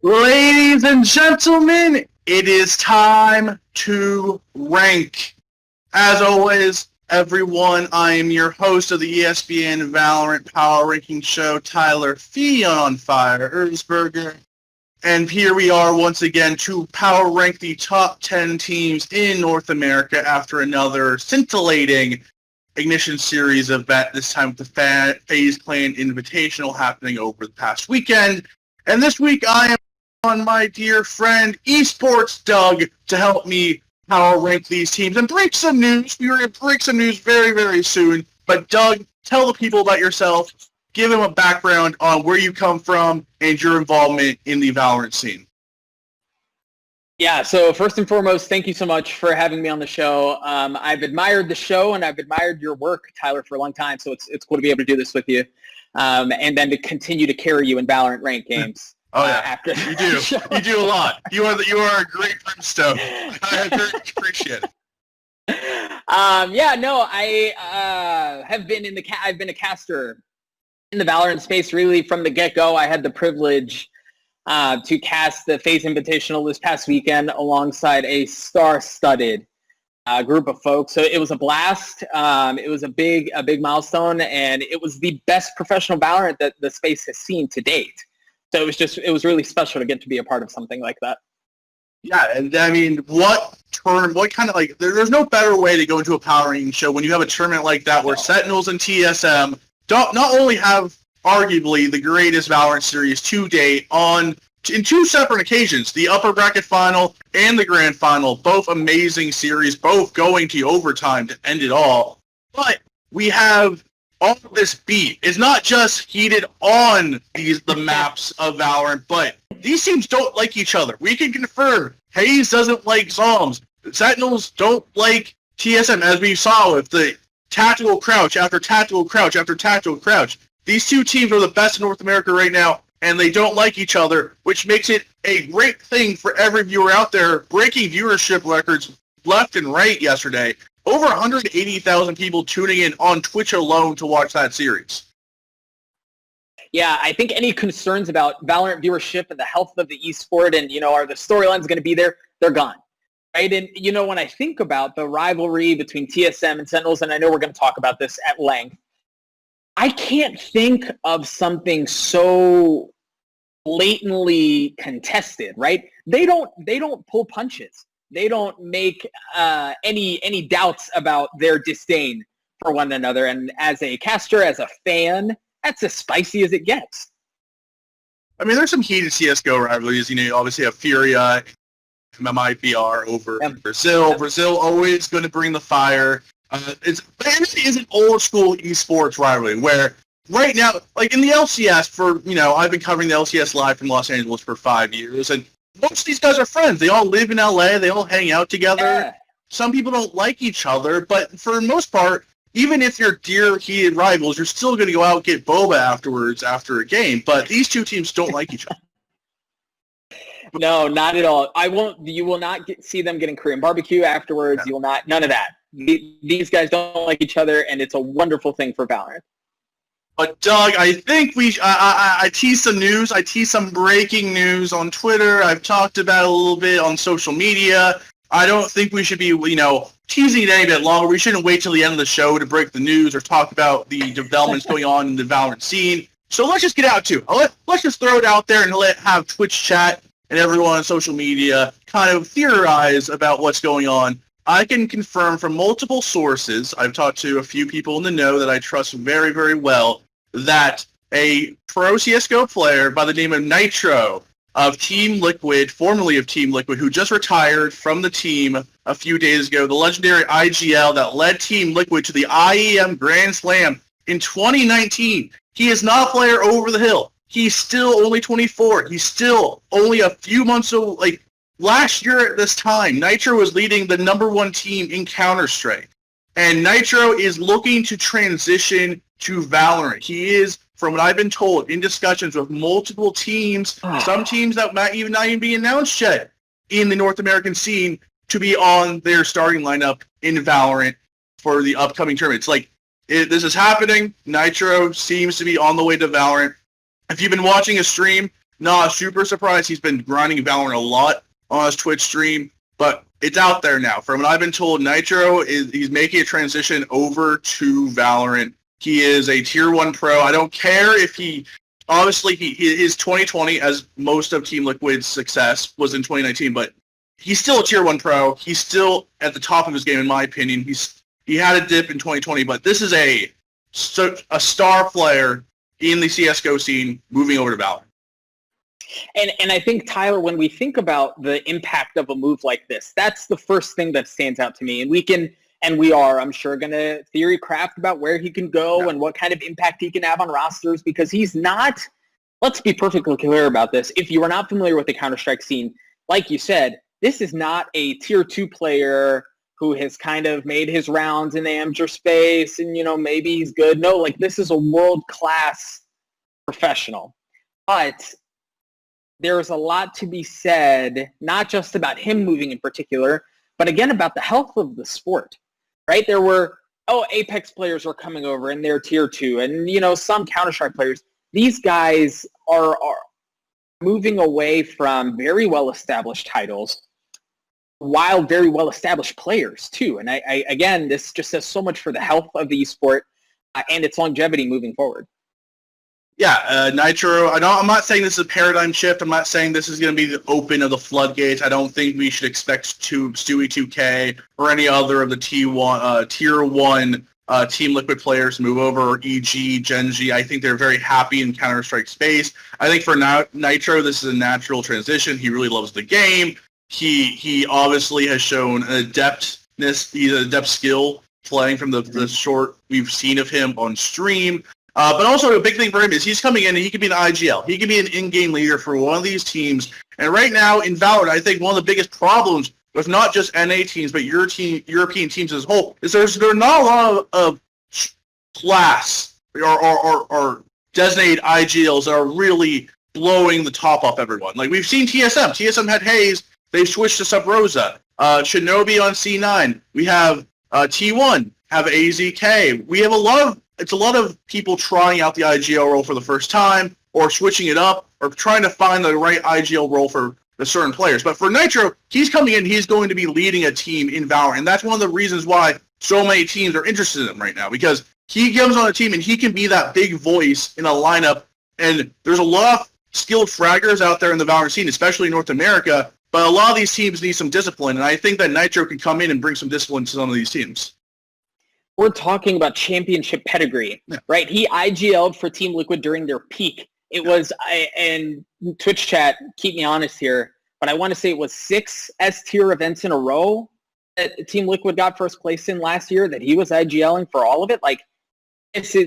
Ladies and gentlemen, it is time to rank. As always, everyone, I am your host of the ESPN Valorant Power Ranking Show, Tyler Fee on Fire, Erzberger. And here we are once again to power rank the top 10 teams in North America after another scintillating Ignition Series event, this time with the FaZe Invitational happening over the past weekend. And this week I am on my dear friend EsportsDoug to help me power rank these teams and break some news. We are going to break some news very, very soon. But Doug, tell the people about yourself. Give them a background on where you come from and your involvement in the Valorant scene. Yeah, so first and foremost, thank you so much for having me on the show. I've admired the show and I've admired your work, Tyler, for a long time, so it's cool to be able to do this with you. And then to continue to carry you in Valorant rank games. Oh yeah, after you do. You do a lot. You are a great brimstone. I very much appreciate it. I've been a caster in the Valorant space really from the get-go. I had the privilege to cast the FaZe Invitational this past weekend alongside a star-studded group of folks. So it was a blast. It was a big milestone, and it was the best professional Valorant that the space has seen to date. So it was really special to get to be a part of something like that. Yeah, and I mean, there's no better way to go into a power ranking show when you have a tournament like that where Sentinels and TSM not only have arguably the greatest Valorant series to date in two separate occasions, the upper bracket final and the grand final, both amazing series, both going to overtime to end it all. But we have all of this beat. It's not just heated on the maps of Valorant, but these teams don't like each other. We can confirm FaZe doesn't like Zoms. Sentinels don't like TSM, as we saw with the tactical crouch after tactical crouch after tactical crouch. These two teams are the best in North America right now, and they don't like each other, which makes it a great thing for every viewer out there, breaking viewership records left and right yesterday. Over 180,000 people tuning in on Twitch alone to watch that series. Yeah, I think any concerns about Valorant viewership and the health of the esport and, are the storylines going to be there, they're gone. Right? And, when I think about the rivalry between TSM and Sentinels, and I know we're going to talk about this at length, I can't think of something so blatantly contested, right? They don't pull punches. They don't make any doubts about their disdain for one another. And as a caster, as a fan, that's as spicy as it gets. I mean, there's some heated CSGO rivalries. You obviously have Furia, MMIBR over Brazil. Yep. Brazil always going to bring the fire. It is an old school esports rivalry where right now, like in the LCS I've been covering the LCS live from Los Angeles for 5 years, and most of these guys are friends. They all live in LA. They all hang out together. Yeah. Some people don't like each other, but for the most part, even if you're dear heated rivals, you're still going to go out and get boba afterwards after a game. But these two teams don't like each other. No, not at all. You will not see them getting Korean barbecue afterwards. Yeah. You will not. None of that. These guys don't like each other, and it's a wonderful thing for Valorant. But Doug, I think I teased some news. I teased some breaking news on Twitter. I've talked about it a little bit on social media. I don't think we should be, teasing it any bit longer. We shouldn't wait till the end of the show to break the news or talk about the developments going on in the Valorant scene. So let's just get out to it. Let's just throw it out there and have Twitch chat and everyone on social media kind of theorize about what's going on. I can confirm from multiple sources, I've talked to a few people in the know that I trust very, very well, that a pro CSGO player by the name of Nitro of Team Liquid, formerly of Team Liquid, who just retired from the team a few days ago, the legendary IGL that led Team Liquid to the IEM Grand Slam in 2019. He is not a player over the hill. He's still only 24. He's still only a few months old. Last year at this time, Nitro was leading the #1 team in Counter-Strike. And Nitro is looking to transition to Valorant. He is, from what I've been told, in discussions with multiple teams, some teams that might not even be announced yet in the North American scene, to be on their starting lineup in Valorant for the upcoming tournament. This is happening. Nitro seems to be on the way to Valorant. If you've been watching a stream, not super surprised. He's been grinding Valorant a lot on his Twitch stream, but it's out there now. From what I've been told, Nitro he's making a transition over to Valorant. He is a tier 1 pro. I don't care if obviously his 2020, as most of Team Liquid's success was in 2019, but he's still a tier 1 pro. He's still at the top of his game, in my opinion. He had a dip in 2020, but this is a star player in the CSGO scene moving over to Valorant. And I think, Tyler, when we think about the impact of a move like this, that's the first thing that stands out to me. And we are, I'm sure, going to theory craft about where he can go and what kind of impact he can have on rosters, because he's not, let's be perfectly clear about this. If you are not familiar with the Counter-Strike scene, like you said, this is not a tier 2 player who has kind of made his rounds in the amateur space and, maybe he's good. No, like, this is a world-class professional. But there's a lot to be said, not just about him moving in particular, but again about the health of the sport, right? There were, Apex players are coming over and they're tier 2, and, some Counter-Strike players. These guys are moving away from very well-established titles while very well-established players, too. And again, this just says so much for the health of the esport and its longevity moving forward. Yeah, Nitro, I'm not saying this is a paradigm shift. I'm not saying this is going to be the open of the floodgates. I don't think we should expect Stewie 2K or any other of the tier 1 Team Liquid players to move over, or e.g. Gen.G. I think they're very happy in Counter-Strike space. I think for Nitro, this is a natural transition. He really loves the game. He obviously has shown an adeptness. He's an adept skill playing from the short we've seen of him on stream. But also a big thing for him is he's coming in and he can be an IGL. He can be an in-game leader for one of these teams. And right now in Valorant, I think one of the biggest problems with not just NA teams, but European teams as a whole, is there's not a lot of class or designated IGLs that are really blowing the top off everyone. Like, we've seen TSM. TSM had Hayes. They've switched to Sub Rosa. Shinobi on C9. We have T1, have AZK. We have it's a lot of people trying out the IGL role for the first time, or switching it up, or trying to find the right IGL role for the certain players. But for Nitro, he's coming in, he's going to be leading a team in Valorant, and that's one of the reasons why so many teams are interested in him right now, because he comes on a team and he can be that big voice in a lineup, and there's a lot of skilled fraggers out there in the Valorant scene, especially in North America, but a lot of these teams need some discipline, and I think that Nitro can come in and bring some discipline to some of these teams. We're talking about championship pedigree, right? He IGL'd for Team Liquid during their peak. It was, and Twitch chat, keep me honest here, but I want to say it was 6 S-tier events in a row that Team Liquid got first place in last year, that he was IGLing for all of it. Like,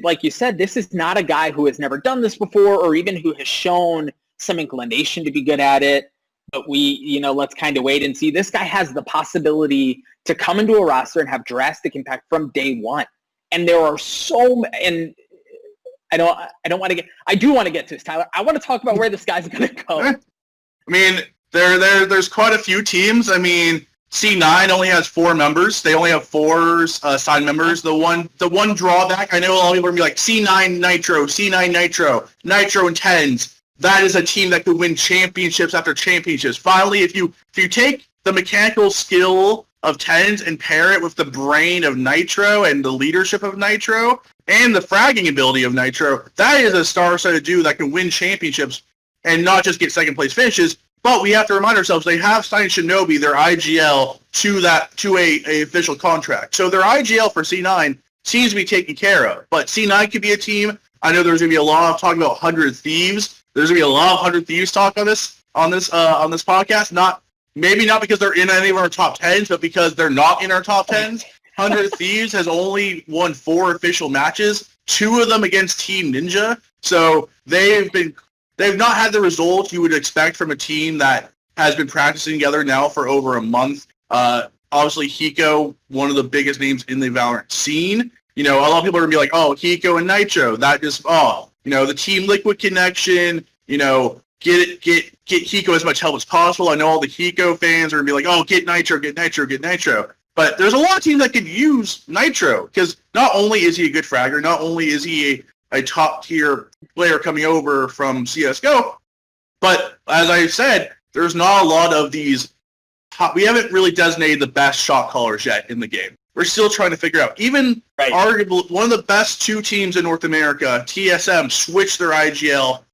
like you said, this is not a guy who has never done this before, or even who has shown some inclination to be good at it. But let's kind of wait and see. This guy has the possibility to come into a roster and have drastic impact from day one. And there are and I do want to get to this, Tyler. I want to talk about where this guy's going to go. I mean, there's quite a few teams. I mean, C9 only has 4 members. They only have 4 signed members. The one drawback, I know a lot of people are going to be like, C9 Nitro, C9 Nitro, Nitro and Tens. That is a team that could win championships after championships. Finally, if you take the mechanical skill of Tens and pair it with the brain of Nitro and the leadership of Nitro and the fragging ability of Nitro, that is a star-studded dude that can win championships and not just get second-place finishes. But we have to remind ourselves they have signed Shinobi, their IGL, to a official contract. So their IGL for C9 seems to be taken care of. But C9 could be a team. I know there's going to be a lot of talking about 100 Thieves. There's going to be a lot of 100 Thieves talk on this podcast. Maybe not because they're in any of our top 10s, but because they're not in our top 10s. 100 Thieves has only won 4 official matches, 2 of them against Team Ninja. So they've not had the results you would expect from a team that has been practicing together now for over a month. Obviously, Hiko, one of the biggest names in the Valorant scene. A lot of people are going to be like, oh, Hiko and Nitro, the Team Liquid connection, get Hiko as much help as possible. I know all the Hiko fans are going to be like, oh, get Nitro, get Nitro, get Nitro. But there's a lot of teams that could use Nitro, because not only is he a good fragger, not only is he a top-tier player coming over from CSGO, But as I said, there's not a lot of these. We haven't really designated the best shot callers yet in the game. We're still trying to figure out. Even arguably one of the best two teams in North America, TSM, switched their IGL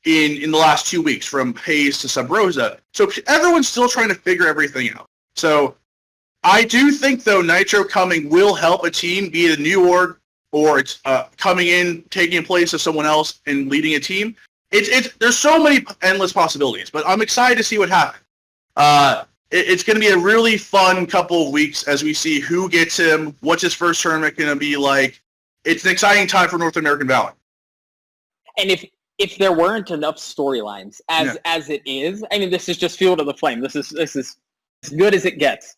in the last 2 weeks from FaZe to Sub Rosa. So everyone's still trying to figure everything out. So I do think, though, Nitro coming will help a team, be it a new org or it's coming in, taking a place of someone else and leading a team. There's so many endless possibilities, but I'm excited to see what happens. It's going to be a really fun couple of weeks as we see who gets him, what's his first tournament going to be like. It's an exciting time for North American Valorant. And if there weren't enough storylines as it is, I mean, this is just fuel to the flame. This is as good as it gets.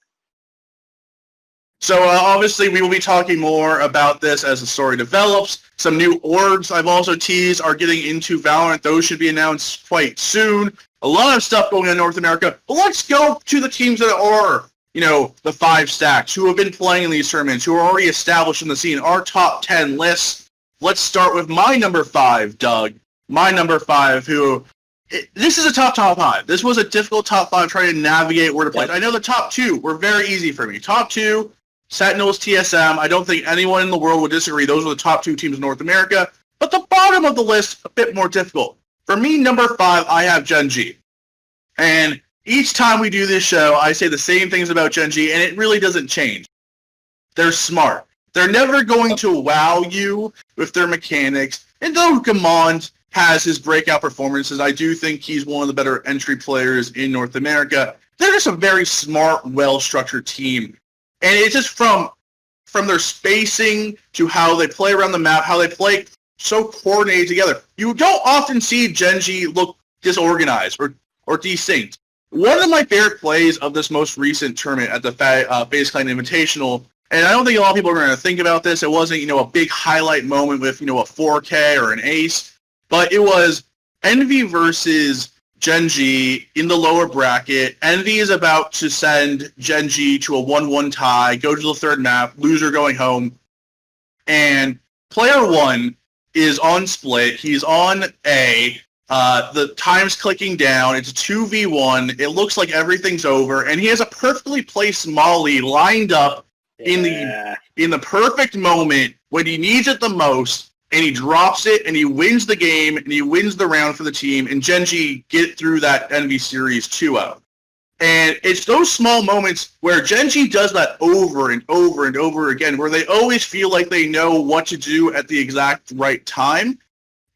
So obviously we will be talking more about this as the story develops. Some new orgs I've also teased are getting into Valorant. Those should be announced quite soon. A lot of stuff going on in North America. But let's go to the teams that are, the 5 stacks, who have been playing in these tournaments, who are already established in the scene. Our top 10 lists. Let's start with my number 5, Doug. My number 5, this is a top 5. This was a difficult top 5 trying to navigate where to play. I know the top 2 were very easy for me. Top 2, Sentinels, TSM. I don't think anyone in the world would disagree. Those are the top 2 teams in North America. But the bottom of the list, a bit more difficult. For me, number 5, I have Gen.G. And each time we do this show, I say the same things about Gen.G, and it really doesn't change. They're smart. They're never going to wow you with their mechanics. And though Gamond has his breakout performances, I do think he's one of the better entry players in North America. They're just a very smart, well-structured team. And it's just from their spacing to how they play around the map, how they play so coordinated together. You don't often see Gen.G look disorganized or desync. One of my favorite plays of this most recent tournament at the FaZe Invitational, and I don't think a lot of people are going to think about this. It wasn't, a big highlight moment with, a 4K or an ace, but it was Envy versus Gen.G in the lower bracket. Envy is about to send Gen.G to a 1-1 tie, go to the third map, loser going home, and player 1 is on split. He's on A. The time's clicking down. It's a 2v1. It looks like everything's over, and he has a perfectly placed molly lined up in the perfect moment when he needs it the most, and he drops it, and he wins the game, and he wins the round for the team, and Gen.G get through that Envy series 2-0. And it's those small moments where Gen.G does that over and over and over again, where they always feel like they know what to do at the exact right time.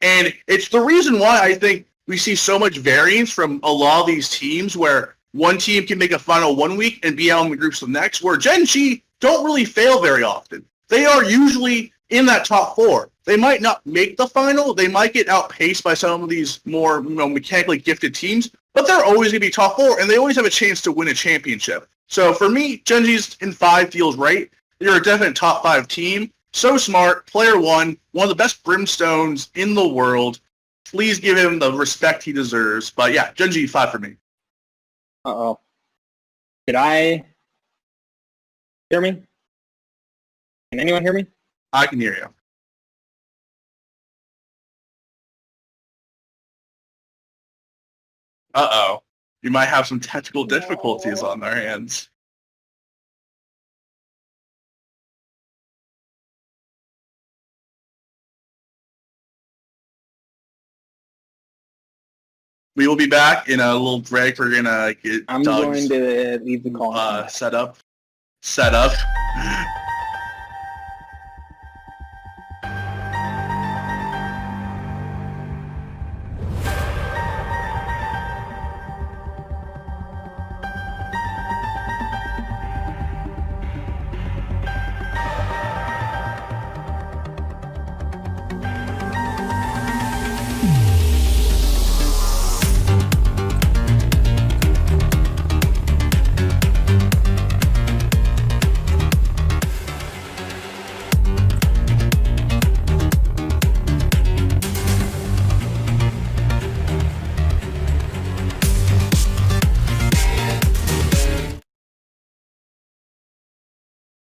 And it's the reason why I think we see so much variance from a lot of these teams, where one team can make a final 1 week and be out in the groups the next, where Gen.G don't really fail very often. They are usually in that top 4. They might not make the final. They might get outpaced by some of these more mechanically gifted teams, but they're always going to be top 4, and they always have a chance to win a championship. So for me, Gen.G's in 5 feels right. They're a definite top 5 team. So smart, player 1, one of the best brimstones in the world. Please give him the respect he deserves. But yeah, Gen.G 5 for me. Uh-oh. Did I hear me? Can anyone hear me? I can hear you. Uh-oh. You might have some technical difficulties on their hands. We will be back in a little break. We're gonna get I'm Doug's, going to leave the call. Set up.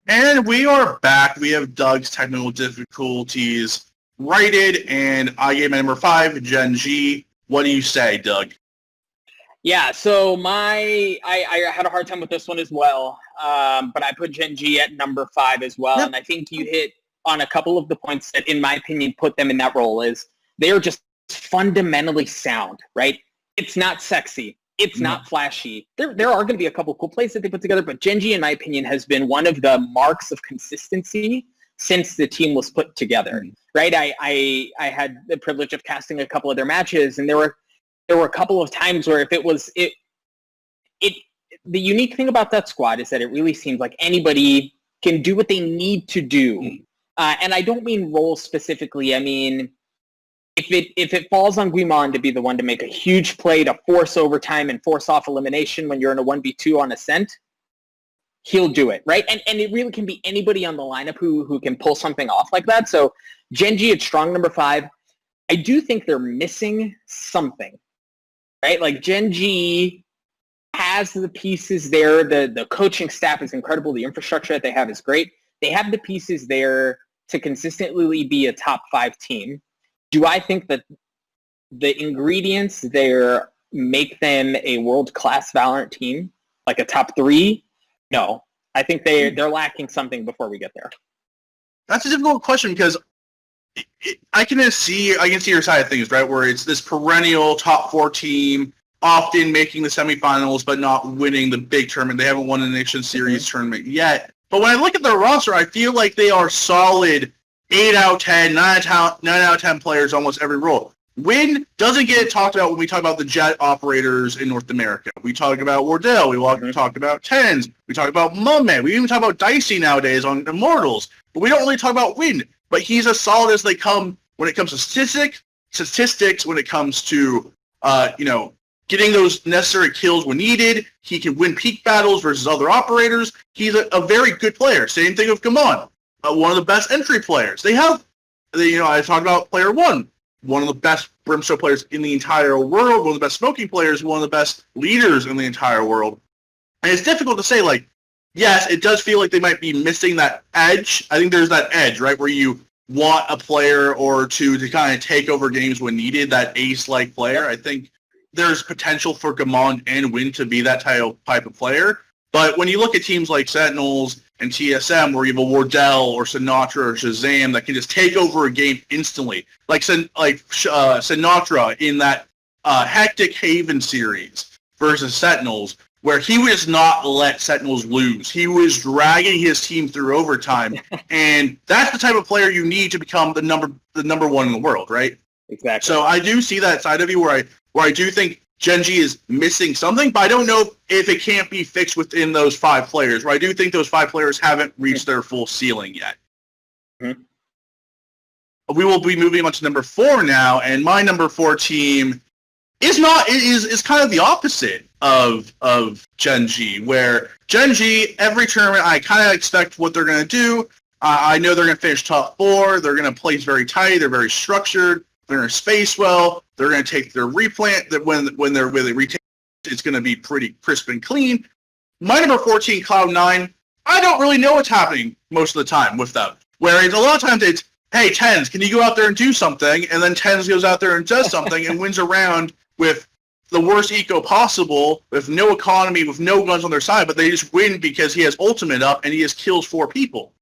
And we are back. We have Doug's technical difficulties righted, and I gave my number 5, Gen.G. What do you say, Doug? Yeah, so I had a hard time with this one as well, but I put Gen.G at number 5 as well, Yep. and I think you hit on a couple of the points that, in my opinion, put them in that role. Is they are just fundamentally sound, right? It's not sexy. It's not flashy. There are going to be a couple cool plays that they put together, but Gen.G, in my opinion, has been one of the marks of consistency since the team was put together, right? I had the privilege of casting a couple of their matches, and there were a couple of times where if it was the unique thing about that squad is that it really seems like anybody can do what they need to do. And I don't mean role specifically. I mean, if it falls on Guimond to be the one to make a huge play to force overtime and force off elimination when you're in a 1v2 on Ascent, he'll do it, right? And it really can be anybody on the lineup who can pull something off like that. So Gen.G at strong number 5. I do think they're missing something, right? Like Gen.G has the pieces there. The coaching staff is incredible. The infrastructure that they have is great. They have the pieces there to consistently be a top 5 team. Do I think that the ingredients there make them a world-class Valorant team, like a top 3? No. I think they're lacking something before we get there. That's a difficult question because I can see your side of things, right? Where it's this perennial top 4 team, often making the semifinals but not winning the big tournament. They haven't won a Nation Series tournament yet. But when I look at their roster, I feel like they are solid 8 out of 10, 9 out of 10 players almost every role. Win doesn't get talked about when we talk about the jet operators in North America. We talk about Wardell. We talk about Tens. We talk about Mumman. We even talk about Dicey nowadays on Immortals. But we don't really talk about Win. But he's as solid as they come when it comes to statistics, when it comes to, getting those necessary kills when needed. He can win peak battles versus other operators. He's a very good player. Same thing with Gamon. One of the best entry players. I talked about player 1. One of the best Brimstone players in the entire world. One of the best smoking players. One of the best leaders in the entire world. And it's difficult to say, like, yes, it does feel like they might be missing that edge. I think there's that edge, right, where you want a player or two to kind of take over games when needed, that ace-like player. I think there's potential for Gamond and Win to be that type of player. But when you look at teams like Sentinels and TSM, where you have a Wardell or Sinatra or Shazam that can just take over a game instantly, like Sinatra in that Hectic Haven series versus Sentinels, where he would just not let Sentinels lose. He was dragging his team through overtime, and that's the type of player you need to become the number 1 in the world, right? Exactly. So I do see that side of you where I do think Gen.G is missing something, but I don't know if it can't be fixed within those 5 players, where I do think those 5 players haven't reached their full ceiling yet. Mm-hmm. We will be moving on to number 4 now, and my number 4 team is kind of the opposite of Gen.G, where Gen.G, every tournament, I kind of expect what they're going to do. I know they're going to finish top 4. They're going to place very tight. They're very structured. They're going to space well. They're going to take their replant. That when they retake, it's going to be pretty crisp and clean. My number 14, Cloud9, I don't really know what's happening most of the time with them. Whereas a lot of times it's, hey, Tens, can you go out there and do something? And then Tens goes out there and does something and wins a round with the worst eco possible, with no economy, with no guns on their side, but they just win because he has ultimate up and he just kills 4 people.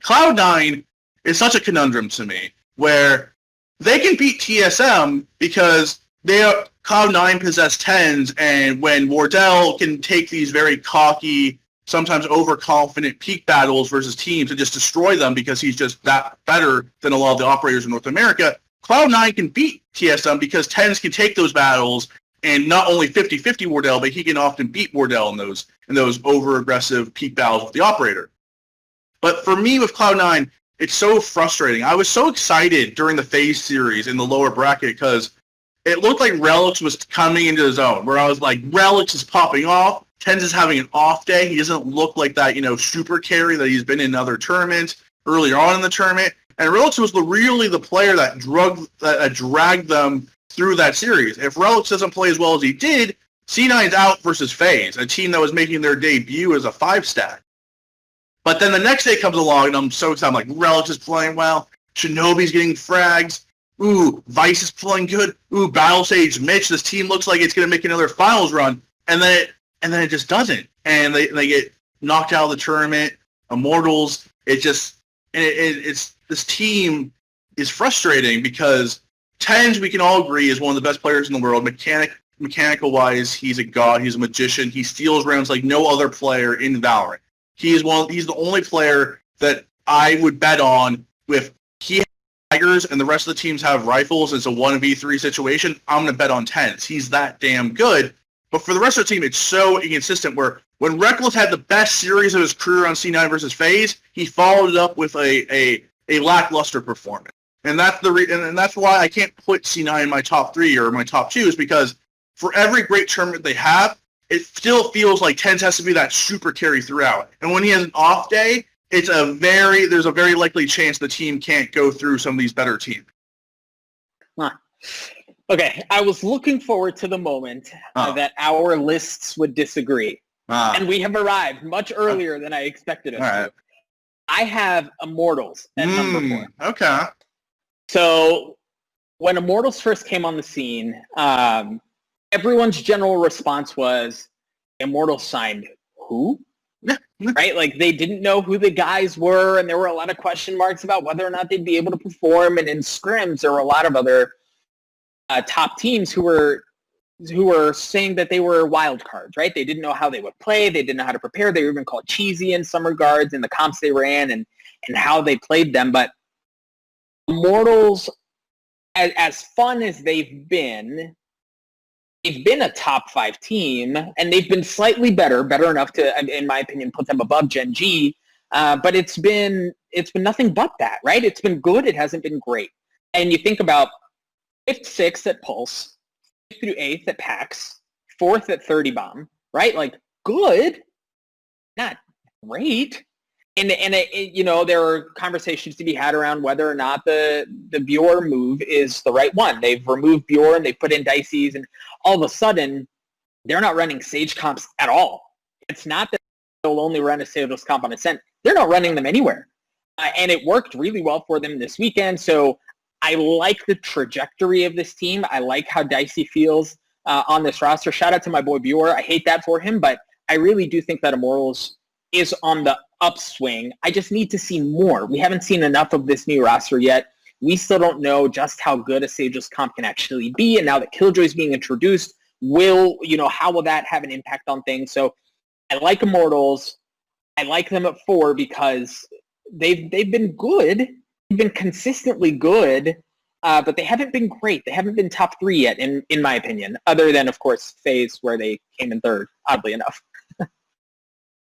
Cloud9 is such a conundrum to me, where they can beat TSM because Cloud9 possess Tens, and when Wardell can take these very cocky, sometimes overconfident peak battles versus teams and just destroy them because he's just that better than a lot of the operators in North America, Cloud9 can beat TSM because Tens can take those battles and not only 50-50 Wardell, but he can often beat Wardell in those over-aggressive peak battles with the operator. But for me with Cloud9, it's so frustrating. I was so excited during the FaZe series in the lower bracket because it looked like Relix was coming into the zone, where I was like, Relix is popping off. Tens is having an off day. He doesn't look like that, super carry that he's been in other tournaments earlier on in the tournament. And Relix was really the player that dragged them through that series. If Relix doesn't play as well as he did, C9's out versus FaZe, a team that was making their debut as a 5-stat. But then the next day comes along, and I'm so excited. I'm like, Relix is playing well. Shinobi's getting frags. ooh, Vice is playing good. Ooh, Battle Stage Mitch, this team looks like it's going to make another finals run. And then it just doesn't. And they get knocked out of the tournament. Immortals, it's this team is frustrating because Tens, we can all agree, is one of the best players in the world. Mechanical wise, he's a god. He's a magician. He steals rounds like no other player in Valorant. He's the only player that I would bet on with he has Tigers and the rest of the teams have rifles. It's a 1v3 situation. I'm going to bet on Tens. He's that damn good. But for the rest of the team, it's so inconsistent where when Reckless had the best series of his career on C9 versus FaZe, he followed it up with a lackluster performance. And that's and that's why I can't put C9 in my top 3 or my top 2 is because for every great tournament they have, it still feels like Tens has to be that super carry throughout. And when he has an off day, there's a very likely chance the team can't go through some of these better teams. Huh. Okay, I was looking forward to the moment that our lists would disagree. And we have arrived much earlier than I expected us to. I have Immortals at number 4. Okay. So when Immortals first came on the scene, everyone's general response was, Immortals signed who? Right? Like, they didn't know who the guys were, and there were a lot of question marks about whether or not they'd be able to perform. And in scrims, there were a lot of other top teams who were saying that they were wild cards, right? They didn't know how they would play. They didn't know how to prepare. They were even called cheesy in some regards in the comps they ran and how they played them. But Immortals, as fun as they've been a top 5 team, and they've been slightly better enough to, in my opinion, put them above Gen.G. But it's been nothing but that, right? It's been good. It hasn't been great. And you think about 5th, 6th at Pulse, 5th through 8th at PAX, 4th at 30 Bomb, right? Like, good, not great. And there are conversations to be had around whether or not the Bjor move is the right one. They've removed Bjor and they put in Dices, and all of a sudden, they're not running Sage comps at all. It's not that they'll only run a Sage comp on Ascent. They're not running them anywhere. And it worked really well for them this weekend. So I like the trajectory of this team. I like how Dicey feels on this roster. Shout out to my boy Bjor. I hate that for him, but I really do think that Immortals is on the upswing. I just need to see more. We haven't seen enough of this new roster yet. We still don't know just how good a Sageless comp can actually be. And now that Killjoy is being introduced, how will that have an impact on things? So I like Immortals. I like them at 4 because they've been good. They've been consistently good, but they haven't been great. They haven't been top 3 yet, in my opinion, other than, of course, FaZe, where they came in 3rd, oddly enough.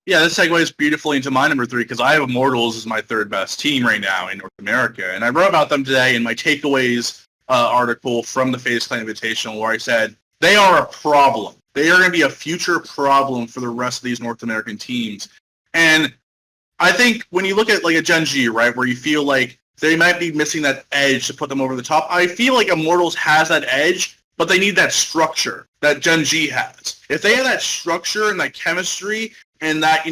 Yeah, this segues beautifully into my number 3 because I have Immortals as my 3rd best team right now in North America. And I wrote about them today in my takeaways article from the FaZe Invitational where I said, they are a problem. They are going to be a future problem for the rest of these North American teams. And I think when you look at like a Gen.G, right, where you feel like they might be missing that edge to put them over the top, I feel like Immortals has that edge, but they need that structure that Gen.G has. If they have that structure and that chemistry and that,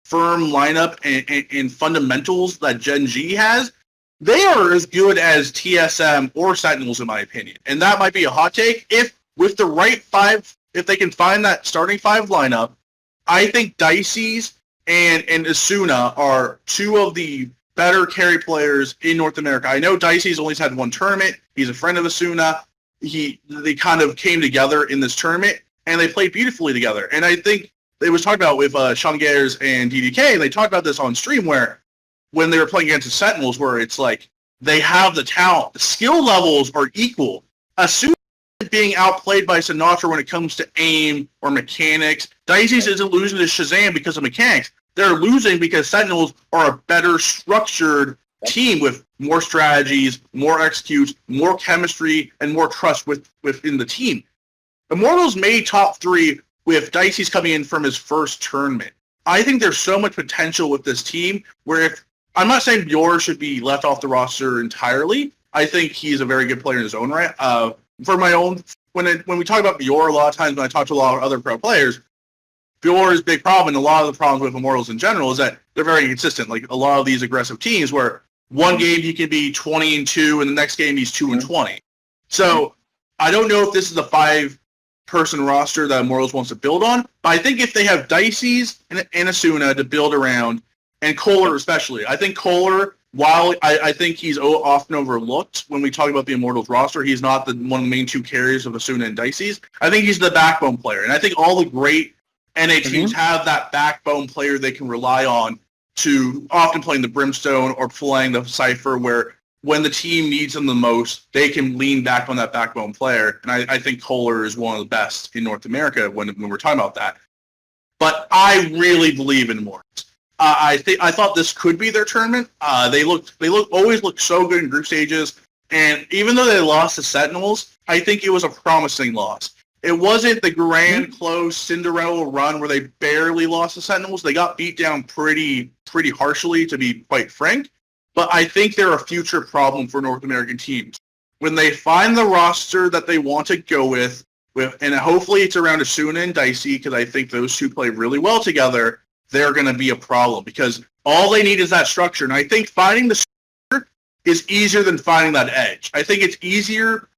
firm lineup and fundamentals that Gen.G has, they are as good as TSM or Sentinels, in my opinion. And that might be a hot take. If with the right 5, if they can find that starting 5 lineup, I think Dicey's and Asuna are 2 of the better carry players in North America. I know Dicey's only had 1 tournament. He's a friend of Asuna. They kind of came together in this tournament, and they played beautifully together. And I think it was talked about with Sean Gayers and DDK. They talked about this on stream where when they were playing against the Sentinels, where it's like they have the talent. The skill levels are equal. Asuna is being outplayed by Sinatra when it comes to aim or mechanics. Dicey's isn't losing to Shazam because of mechanics. They're losing because Sentinels are a better structured team with more strategies, more executes, more chemistry, and more trust within the team. Immortals made top 3 with Dicey's coming in from his first tournament. I think there's so much potential with this team where I'm not saying Bjor should be left off the roster entirely. I think he's a very good player in his own right. For my own, when we talk about Bjor, a lot of times when I talk to a lot of other pro players, Bjor's big problem, and a lot of the problems with Immortals in general, is that they're very inconsistent. Like a lot of these aggressive teams where one game he can be 20-2, and the next game he's 2-20. So I don't know if this is a 5-person roster that Immortals wants to build on, but I think if they have Dicey's and Asuna to build around, and Kohler especially, I think Kohler, while I think he's often overlooked when we talk about the Immortals roster, he's not one of the main two carriers of Asuna and Dicey's. I think he's the backbone player, and I think all the great NA teams have that backbone player they can rely on to often playing the Brimstone or playing the Cypher, where when the team needs them the most, they can lean back on that backbone player. And I think Kohler is one of the best in North America when we're talking about that. But I really believe in Immortals. I thought this could be their tournament. They always look so good in group stages, and even though they lost to Sentinels, I think it was a promising loss. It wasn't the grand, close Cinderella run where they barely lost to Sentinels. They got beat down pretty harshly, to be quite frank. But I think they're a future problem for North American teams. When they find the roster that they want to go with and hopefully it's around Asuna and Dicey, because I think those two play really well together, they're going to be a problem. Because all they need is that structure. And I think finding the structure is easier than finding that edge. I think it's easier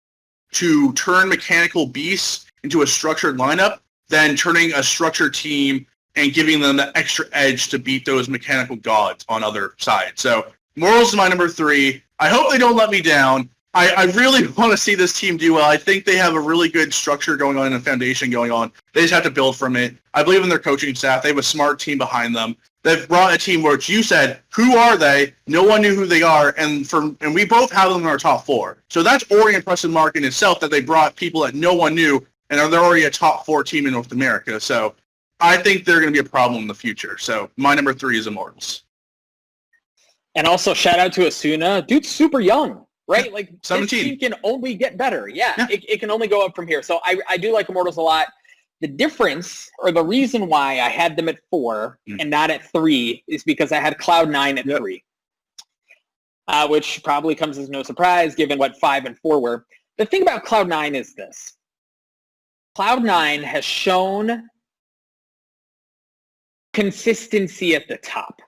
to turn mechanical beasts into a structured lineup than turning a structured team and giving them that extra edge to beat those mechanical gods on other sides. So Morals is my number 3. I hope they don't let me down. I really want to see this team do well. I think they have a really good structure going on and a foundation going on. They just have to build from it. I believe in their coaching staff. They have a smart team behind them. They've brought a team where you said, who are they? No one knew who they are, and we both have them in our top 4. So that's already an impressive mark in itself that they brought people that no one knew, and they're already a top 4 team in North America. So I think they're going to be a problem in the future. So my number 3 is Immortals. And also shout out to Asuna. Dude's super young, right? Yeah, like 17. This team can only get better. Yeah. It can only go up from here. So I do like Immortals a lot. The difference, or the reason why I had them at 4 and not at 3, is because I had Cloud9 at 3, which probably comes as no surprise given what 5 and 4 were. The thing about Cloud9 is this. Cloud9 has shown consistency at the top,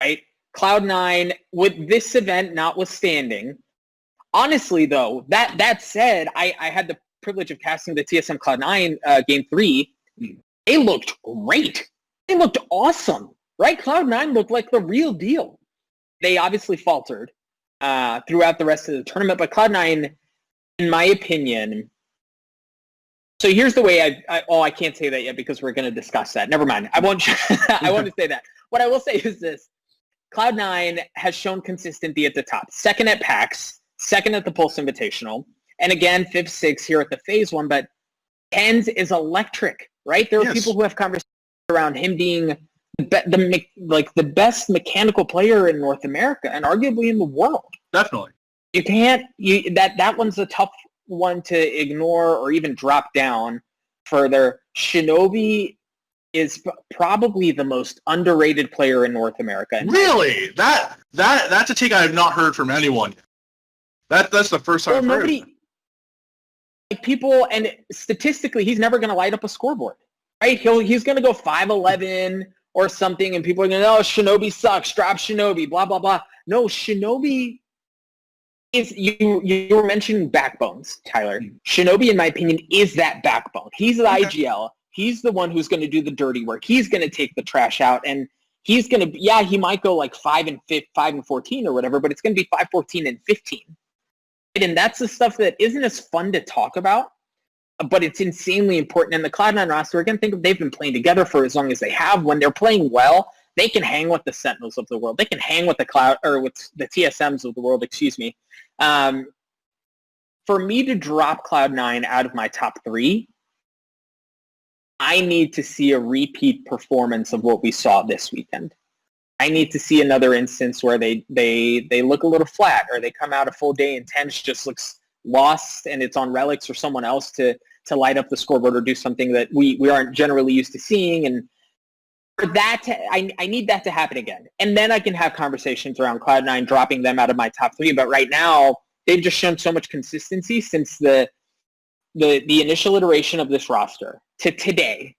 right? Cloud9, with this event notwithstanding, honestly, though, that said, I had the privilege of casting the TSM Cloud9 Game 3. They looked great. They looked awesome, right? Cloud9 looked like the real deal. They obviously faltered throughout the rest of the tournament, but Cloud9, in my opinion, so here's the way I can't say that yet because we're going to discuss that. Never mind. I won't I won't say that. What I will say is this. Cloud9 has shown consistency at the top. Second at PAX, second at the Pulse Invitational, and again, 5th, 6th here at the FaZe one, but Ken's is electric, right? There are people who have conversations around him being the best mechanical player in North America and arguably in the world. Definitely. You can't, that one's a tough one to ignore or even drop down further. Shinobi is probably the most underrated player in North America. Really? That's a take I have not heard from anyone. That's the first time I've heard. Like people, and statistically, he's never going to light up a scoreboard, right? He's going to go 5'11" or something, and people are going to, oh, Shinobi sucks, drop Shinobi, blah, blah, blah. No, Shinobi is, you were mentioning backbones, Tyler. Shinobi, in my opinion, is that backbone. He's the IGL. He's the one who's going to do the dirty work. He's going to take the trash out, and he's going to, he might go like 5 and 14 or whatever, but it's going to be 5, 14, and 15. And that's the stuff that isn't as fun to talk about, but it's insanely important. And the Cloud9 roster, again, they've been playing together for as long as they have. When they're playing well, they can hang with the Sentinels of the world. They can hang with with the TSMs of the world, excuse me. For me to drop Cloud9 out of my top 3, I need to see a repeat performance of what we saw this weekend. I need to see another instance where they look a little flat, or they come out a full day and Tench just looks lost and it's on Relics or someone else to light up the scoreboard or do something that we aren't generally used to seeing. And for that, I need that to happen again. And then I can have conversations around Cloud9 dropping them out of my top 3. But right now, they've just shown so much consistency since the initial iteration of this roster to today.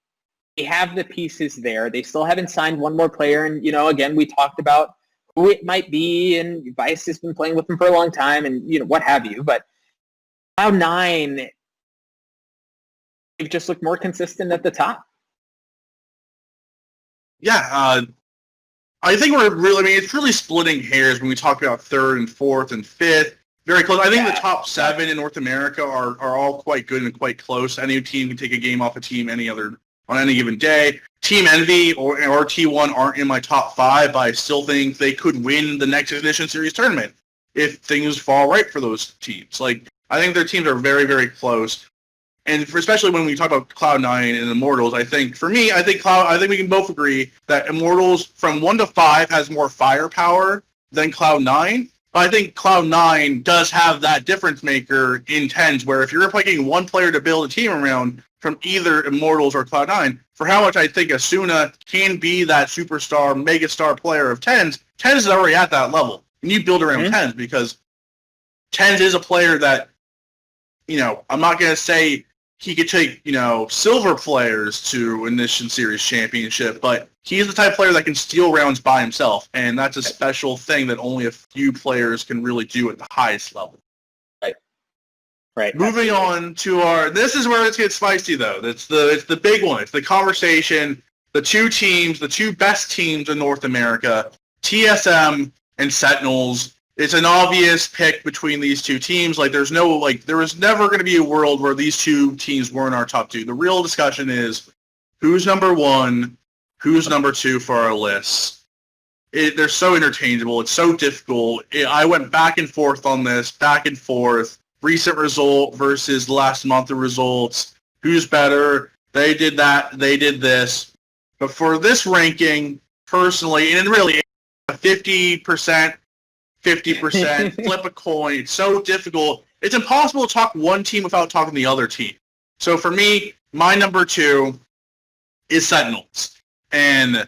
They have the pieces there. They still haven't signed one more player. And, again, we talked about who it might be, and Vice has been playing with them for a long time, and what have you. But Cloud9, they've just looked more consistent at the top. Yeah, I think we're really. I mean, it's really splitting hairs when we talk about third and fourth and fifth. Very close. I think the top 7 in North America are all quite good and quite close. Any team can take a game off a team on any given day. Team Envy or T1 aren't in my top 5, but I still think they could win the next Ignition Series tournament if things fall right for those teams. Like, I think their teams are very, very close. And especially when we talk about Cloud9 and Immortals, I think we can both agree that Immortals from 1 to 5 has more firepower than Cloud9. But I think Cloud9 does have that difference maker in 10s, where if you're picking one player to build a team around from either Immortals or Cloud9, for how much I think Asuna can be that superstar, megastar player of 10s, 10s is already at that level. And you build around 10s because 10s is a player that, I'm not going to say he could take, silver players to Ignition Series Championship, but he's the type of player that can steal rounds by himself, and that's a special thing that only a few players can really do at the highest level. Right. Moving on to this is where it gets spicy, though. It's the big one. It's the conversation. The two best teams in North America, TSM and Sentinels. It's an obvious pick between these two teams. There was never going to be a world where these two teams weren't our top 2. The real discussion is who's number 1, who's number 2 for our lists. They're so interchangeable. It's so difficult. I went back and forth on this, back and forth. Recent result versus last month of results. Who's better? They did that. They did this. But for this ranking, personally, and really 50%, 50%, flip a coin. It's so difficult. It's impossible to talk one team without talking the other team. So for me, my number 2 is Sentinels. And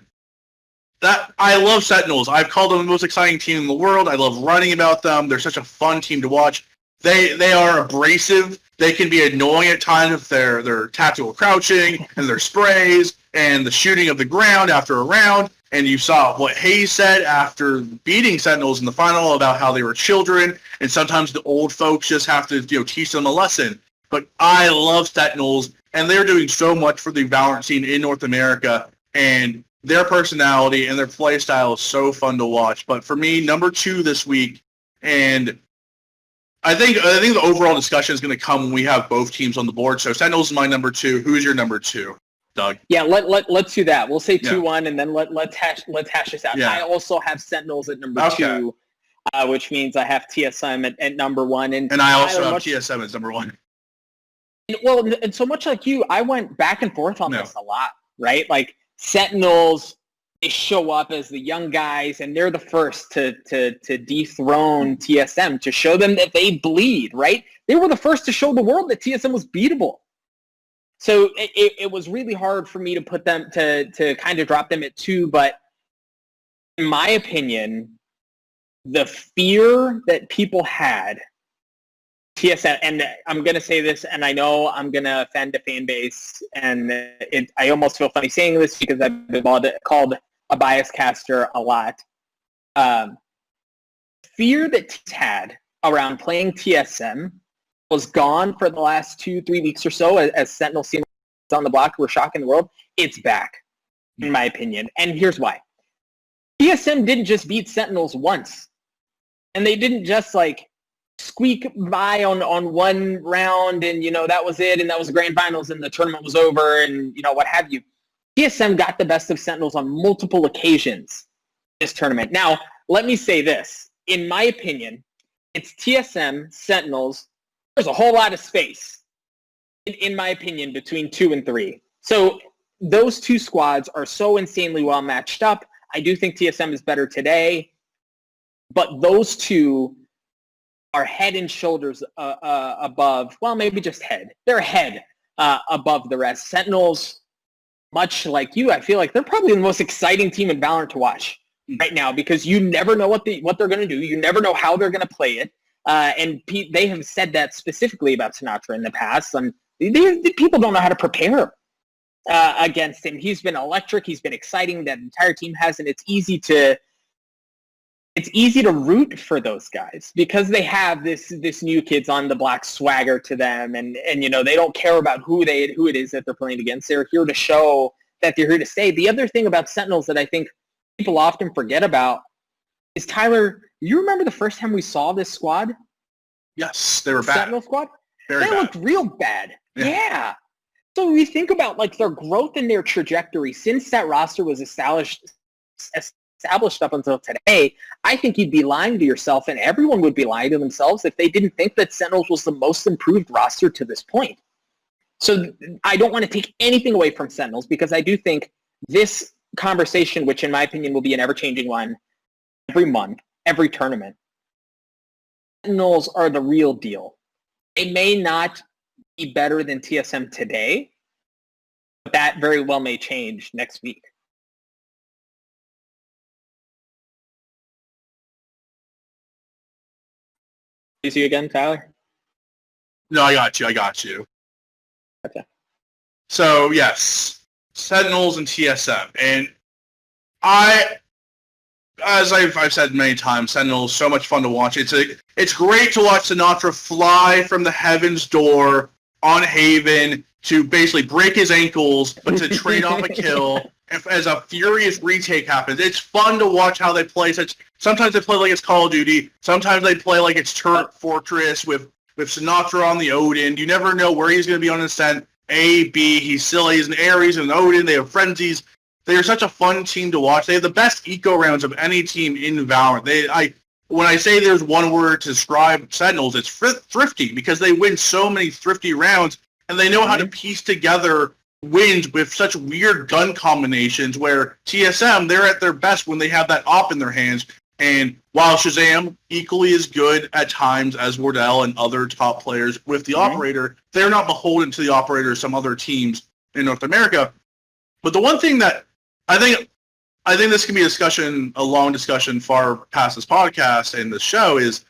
that I love Sentinels. I've called them the most exciting team in the world. I love writing about them. They're such a fun team to watch. They are abrasive. They can be annoying at times with their tactical crouching and their sprays and the shooting of the ground after a round. And you saw what Hayes said after beating Sentinels in the final about how they were children, and sometimes the old folks just have to teach them a lesson. But I love Sentinels, and they're doing so much for the Valorant scene in North America, and their personality and their play style is so fun to watch. But for me, number 2 this week, and I think the overall discussion is going to come when we have both teams on the board. So Sentinels is my number 2. Who's your number 2, Doug? Yeah, let's do that. We'll say 2-1, and then let's hash this out. Yeah. I also have Sentinels at number 2, which means I have TSM at number 1, and I also have TSM as number 1. Well, and so much like you, I went back and forth on this a lot, right? Like Sentinels, they show up as the young guys, and they're the first to dethrone TSM, to show them that they bleed, right? They were the first to show the world that TSM was beatable. So it was really hard for me to put them, to kind of drop them at 2, but in my opinion, the fear that people had, TSM, and I'm going to say this, and I know I'm going to offend a fan base, and I almost feel funny saying this because I've been called a bias caster a lot. Fear that teams had around playing TSM was gone for the last 2-3 weeks or so as Sentinel seemed on the block were shocking the world. It's back, in my opinion. And here's why. TSM didn't just beat Sentinels once. And they didn't just squeak by on one round and, that was it. And that was the grand finals and the tournament was over and, what have you. TSM got the best of Sentinels on multiple occasions this tournament. Now, let me say this. In my opinion, it's TSM, Sentinels. There's a whole lot of space, in my opinion, between 2 and 3. So those two squads are so insanely well matched up. I do think TSM is better today, but those two are head and shoulders above, well, maybe just head. They're head above the rest. Sentinels, much like you, I feel like they're probably the most exciting team in Valorant to watch right now because you never know what they're going to do. You never know how they're going to play it. And they have said that specifically about Sinatra in the past. People don't know how to prepare against him. He's been electric. He's been exciting. That entire team has, and it's easy to it's easy to root for those guys because they have this new kids on the block swagger to them, and they don't care about who it is that they're playing against. They're here to show that they're here to stay. The other thing about Sentinels that I think people often forget about is, Tyler, you remember the first time we saw this squad? Yes, they were bad. Sentinel squad? Very they bad. Looked real bad. Yeah. So when you think about their growth and their trajectory since that roster was established up until today, I think you'd be lying to yourself, and everyone would be lying to themselves if they didn't think that Sentinels was the most improved roster to this point. So I don't want to take anything away from Sentinels, because I do think this conversation, which in my opinion will be an ever-changing one every month, every tournament, Sentinels are the real deal. They may not be better than TSM today, but that very well may change next week. You see you again, Tyler? No, I got you. Okay. So, yes, Sentinels and TSM. And as I've said many times, Sentinels, so much fun to watch. It's great to watch Sinatra fly from the heaven's door on Haven to basically break his ankles, but to trade off a kill as a furious retake happens. It's fun to watch how they play. Sometimes they play like it's Call of Duty. Sometimes they play like it's Turret Fortress with Sinatra on the Odin. You never know where he's going to be on Ascent. A, B, he's an Ares and an Odin. They have frenzies. They are such a fun team to watch. They have the best eco rounds of any team in Valorant. When I say there's one word to describe Sentinels, it's thrifty, because they win so many thrifty rounds, and they know how to piece together wins with such weird gun combinations, where TSM, they're at their best when they have that op in their hands. And while Shazam equally is good at times as Wardell and other top players with the operator, they're not beholden to the operator of some other teams in North America. But the one thing that I think this can be a long discussion far past this podcast and the show is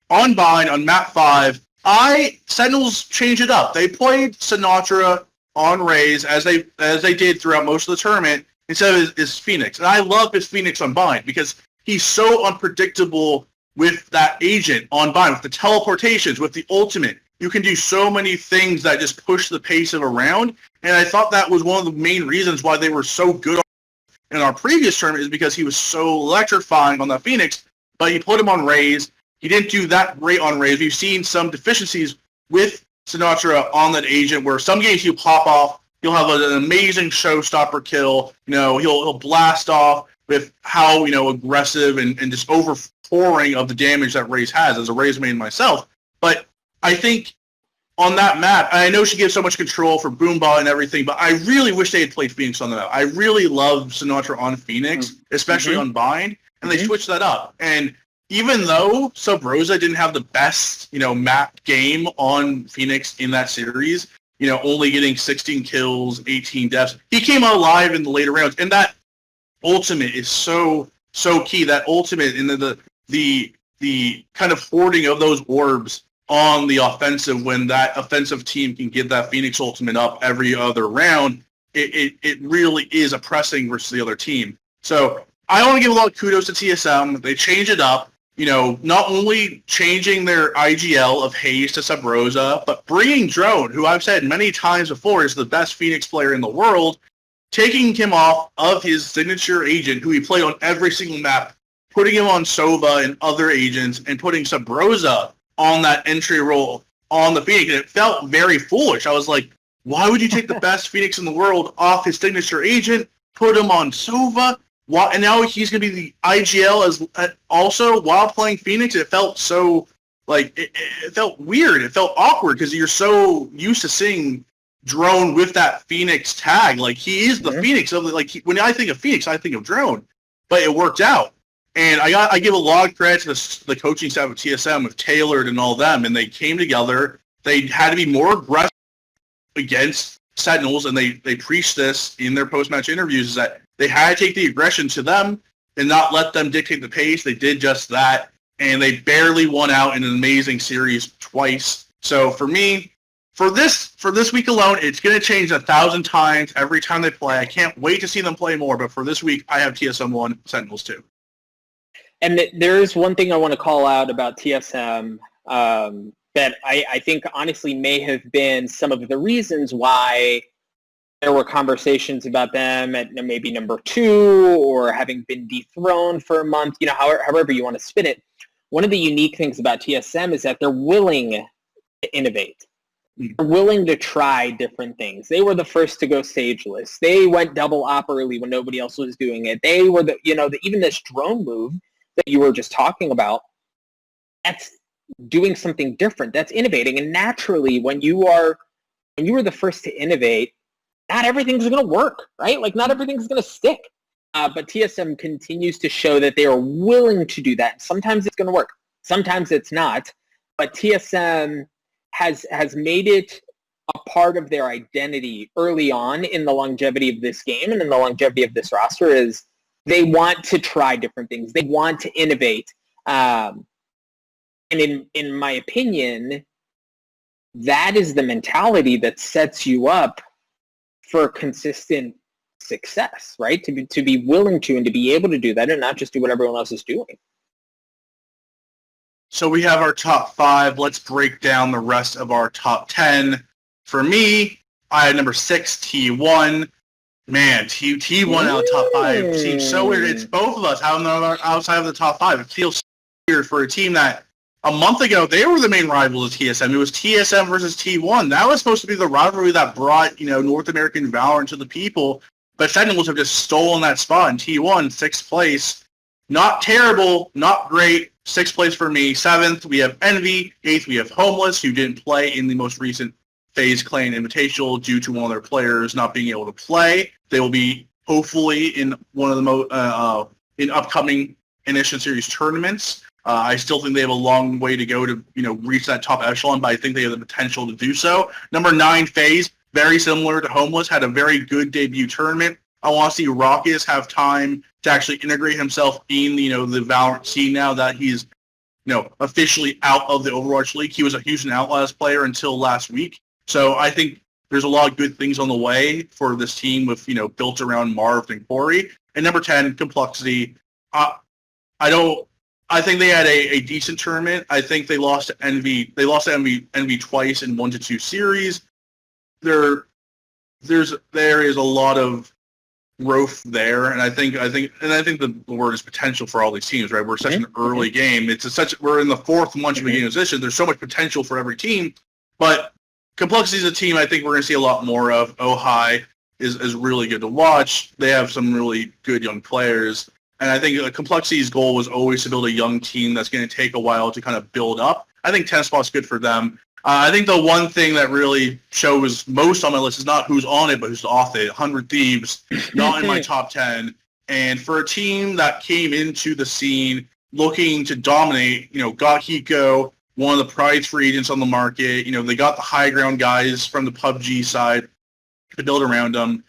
on Bind, on map 5, Sentinels changed it up. They played Sinatra on Raze as they did throughout most of the tournament instead of his Phoenix. And I love his Phoenix on Bind because he's so unpredictable with that agent on Bind, with the teleportations, with the ultimate. You can do so many things that just push the pace of a round. And I thought that was one of the main reasons why they were so good in our previous tournament, is because he was so electrifying on that Phoenix, but he put him on Raze. He didn't do that great on Raze. We've seen some deficiencies with Sinatra on that agent, where some games he'll pop off, he'll have an amazing showstopper kill, he'll blast off with how, aggressive and just overpouring of the damage that Raze has, as a Raze main myself. But I think on that map, I know she gives so much control for Boombah and everything, but I really wish they had played Phoenix on the map. I really love Sinatra on Phoenix, especially on Bind, and they switched that up. And even though Sub-Rosa didn't have the best, map game on Phoenix in that series, only getting 16 kills, 18 deaths, he came out alive in the later rounds. And that ultimate is so key. That ultimate and the kind of hoarding of those orbs on the offensive, when that offensive team can get that Phoenix ultimate up every other round, it really is oppressing versus the other team. So I want to give a lot of kudos to TSM. They changed it up, not only changing their IGL of Hayes to Sub-Rosa, but bringing Drone, who I've said many times before is the best Phoenix player in the world, taking him off of his signature agent, who he played on every single map, putting him on Sova and other agents, and putting Sub-Rosa on that entry role on the Phoenix. And it felt very foolish. I was like, why would you take the best Phoenix in the world off his signature agent, put him on Sova, and now he's going to be the IGL as also while playing Phoenix? It felt so, it felt weird. It felt awkward because you're so used to seeing Drone with that Phoenix tag. He is the Phoenix of when I think of Phoenix, I think of Drone. But it worked out. And I give a lot of credit to the coaching staff of TSM with Tailored and all them, and they came together. They had to be more aggressive against Sentinels, and they preached this in their post-match interviews, is that they had to take the aggression to them and not let them dictate the pace. They did just that, and they barely won out in an amazing series twice. So for me, for this week alone, it's going to change 1,000 times every time they play. I can't wait to see them play more, but for this week, I have TSM 1, Sentinels 2. And there's one thing I want to call out about TSM that I think honestly may have been some of the reasons why there were conversations about them at maybe number 2 or having been dethroned for a month, however you want to spin it. One of the unique things about TSM is that they're willing to innovate. They're willing to try different things. They were the first to go stageless. They went double op early when nobody else was doing it. They were even this drone move that you were just talking about, that's doing something different. That's innovating. And naturally, when you are the first to innovate, not everything's going to work, right? Like, not everything's going to stick. But TSM continues to show that they are willing to do that. Sometimes it's going to work. Sometimes it's not. But TSM has made it a part of their identity early on in the longevity of this game and in the longevity of this roster is they want to try different things. They want to innovate. And in my opinion, that is the mentality that sets you up for consistent success, right? To be willing to and to be able to do that and not just do what everyone else is doing. So we have our top 5. Let's break down the rest of our top 10. For me, I had number 6, T1. Man, T1 out of top 5 seems so weird. It's both of us outside of the top 5. It feels weird for a team that a month ago, they were the main rival of TSM. It was TSM versus T1. That was supposed to be the rivalry that brought, North American VALORANT to the people. But Sentinels have just stolen that spot in T1, 6th place. Not terrible, not great. 6th place for me. 7th, we have Envy. 8th, we have Homeless, who didn't play in the most recent FaZe Clan Invitational due to one of their players not being able to play. They will be hopefully in one of the in upcoming Initiation Series tournaments. I still think they have a long way to go to, reach that top echelon, but I think they have the potential to do so. Number 9, FaZe, very similar to Homeless, had a very good debut tournament. I want to see Raucus have time to actually integrate himself in, the VALORANT scene now that he's, officially out of the Overwatch League. He was a Houston Outlaws player until last week. So I think there's a lot of good things on the way for this team with, built around Marv and Corey. And number 10, Complexity. I think they had a decent tournament. I think they lost to Envy. They lost to Envy twice in 1-2 series. There is a lot of growth there, and I think the word is potential for all these teams. Right, we're such an early game. We're in the 4th month of the game position. There's so much potential for every team, but Complexity is a team I think we're going to see a lot more of. Ohio is really good to watch. They have some really good young players. And I think Complexity's goal was always to build a young team that's going to take a while to kind of build up. I think 10 spot's good for them. I think the one thing that really shows most on my list is not who's on it, but who's off it. 100 Thieves, not in my top 10. And for a team that came into the scene looking to dominate, got Hiko, one of the prize free agents on the market. They got the high ground guys from the PUBG side to build around them.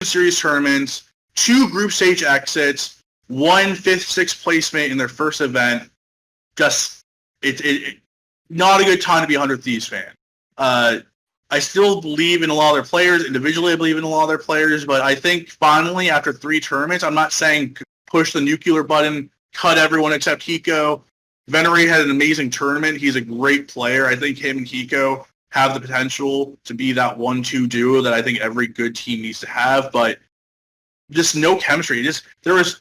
Series tournaments, 2 group stage exits, 1 5th, 6th placement in their first event. Just it not a good time to be a 100 Thieves fan. I still believe in a lot of their players. Individually, I believe in a lot of their players, but I think finally, after 3 tournaments, I'm not saying push the nuclear button, cut everyone except Hiko. Venerate had an amazing tournament. He's a great player. I think him and Hiko have the potential to be that 1-2 duo that I think every good team needs to have, but just no chemistry.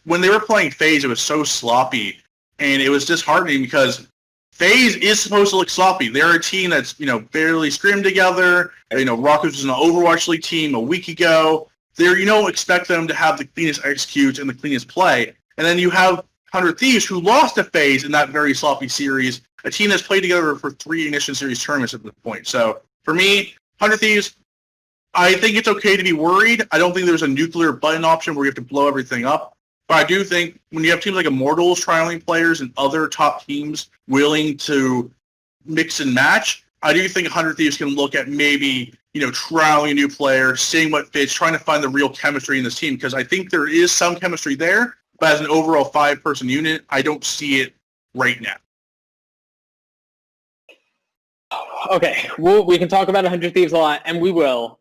When they were playing FaZe, it was so sloppy, and it was disheartening because FaZe is supposed to look sloppy. They're a team that's barely scrimmed together. Rockets was an Overwatch League team a week ago. You don't expect them to have the cleanest executes and the cleanest play, and then you have 100 Thieves who lost to FaZe in that very sloppy series. A team that's played together for 3 Initiation Series tournaments at this point. So for me, 100 Thieves. I think it's okay to be worried. I don't think there's a nuclear button option where you have to blow everything up. But I do think when you have teams like Immortals trialing players and other top teams willing to mix and match, I do think 100 Thieves can look at maybe, trialing a new player, seeing what fits, trying to find the real chemistry in this team. Because I think there is some chemistry there, but as an overall 5-person unit, I don't see it right now. Okay, we can talk about 100 Thieves a lot, and we will.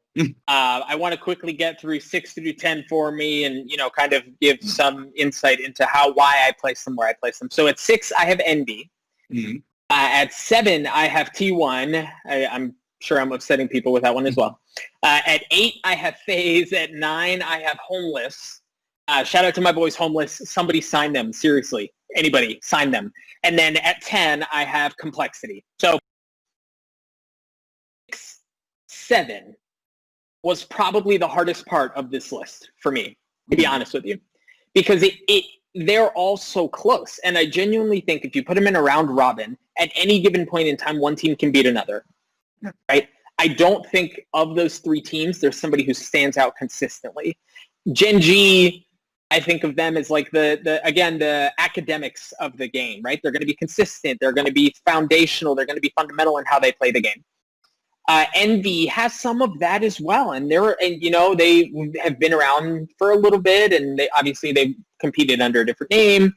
I want to quickly get through 6 through 10 for me and, kind of give some insight into why I place them where I place them. So at 6, I have NB. Mm-hmm. At 7, I have T1. I'm sure I'm upsetting people with that one as well. At 8, I have FaZe. At 9, I have Homeless. Shout out to my boys Homeless. Somebody sign them. Seriously. Anybody, sign them. And then at 10, I have Complexity. So 6, 7 was probably the hardest part of this list for me, to be honest with you, because they're all so close. And I genuinely think if you put them in a round robin, at any given point in time, one team can beat another, right? I don't think of those 3 teams, there's somebody who stands out consistently. Gen.G, I think of them as like the academics of the game, right? They're going to be consistent. They're going to be foundational. They're going to be fundamental in how they play the game. Envy has some of that as well, and they have been around for a little bit, and they competed under a different name.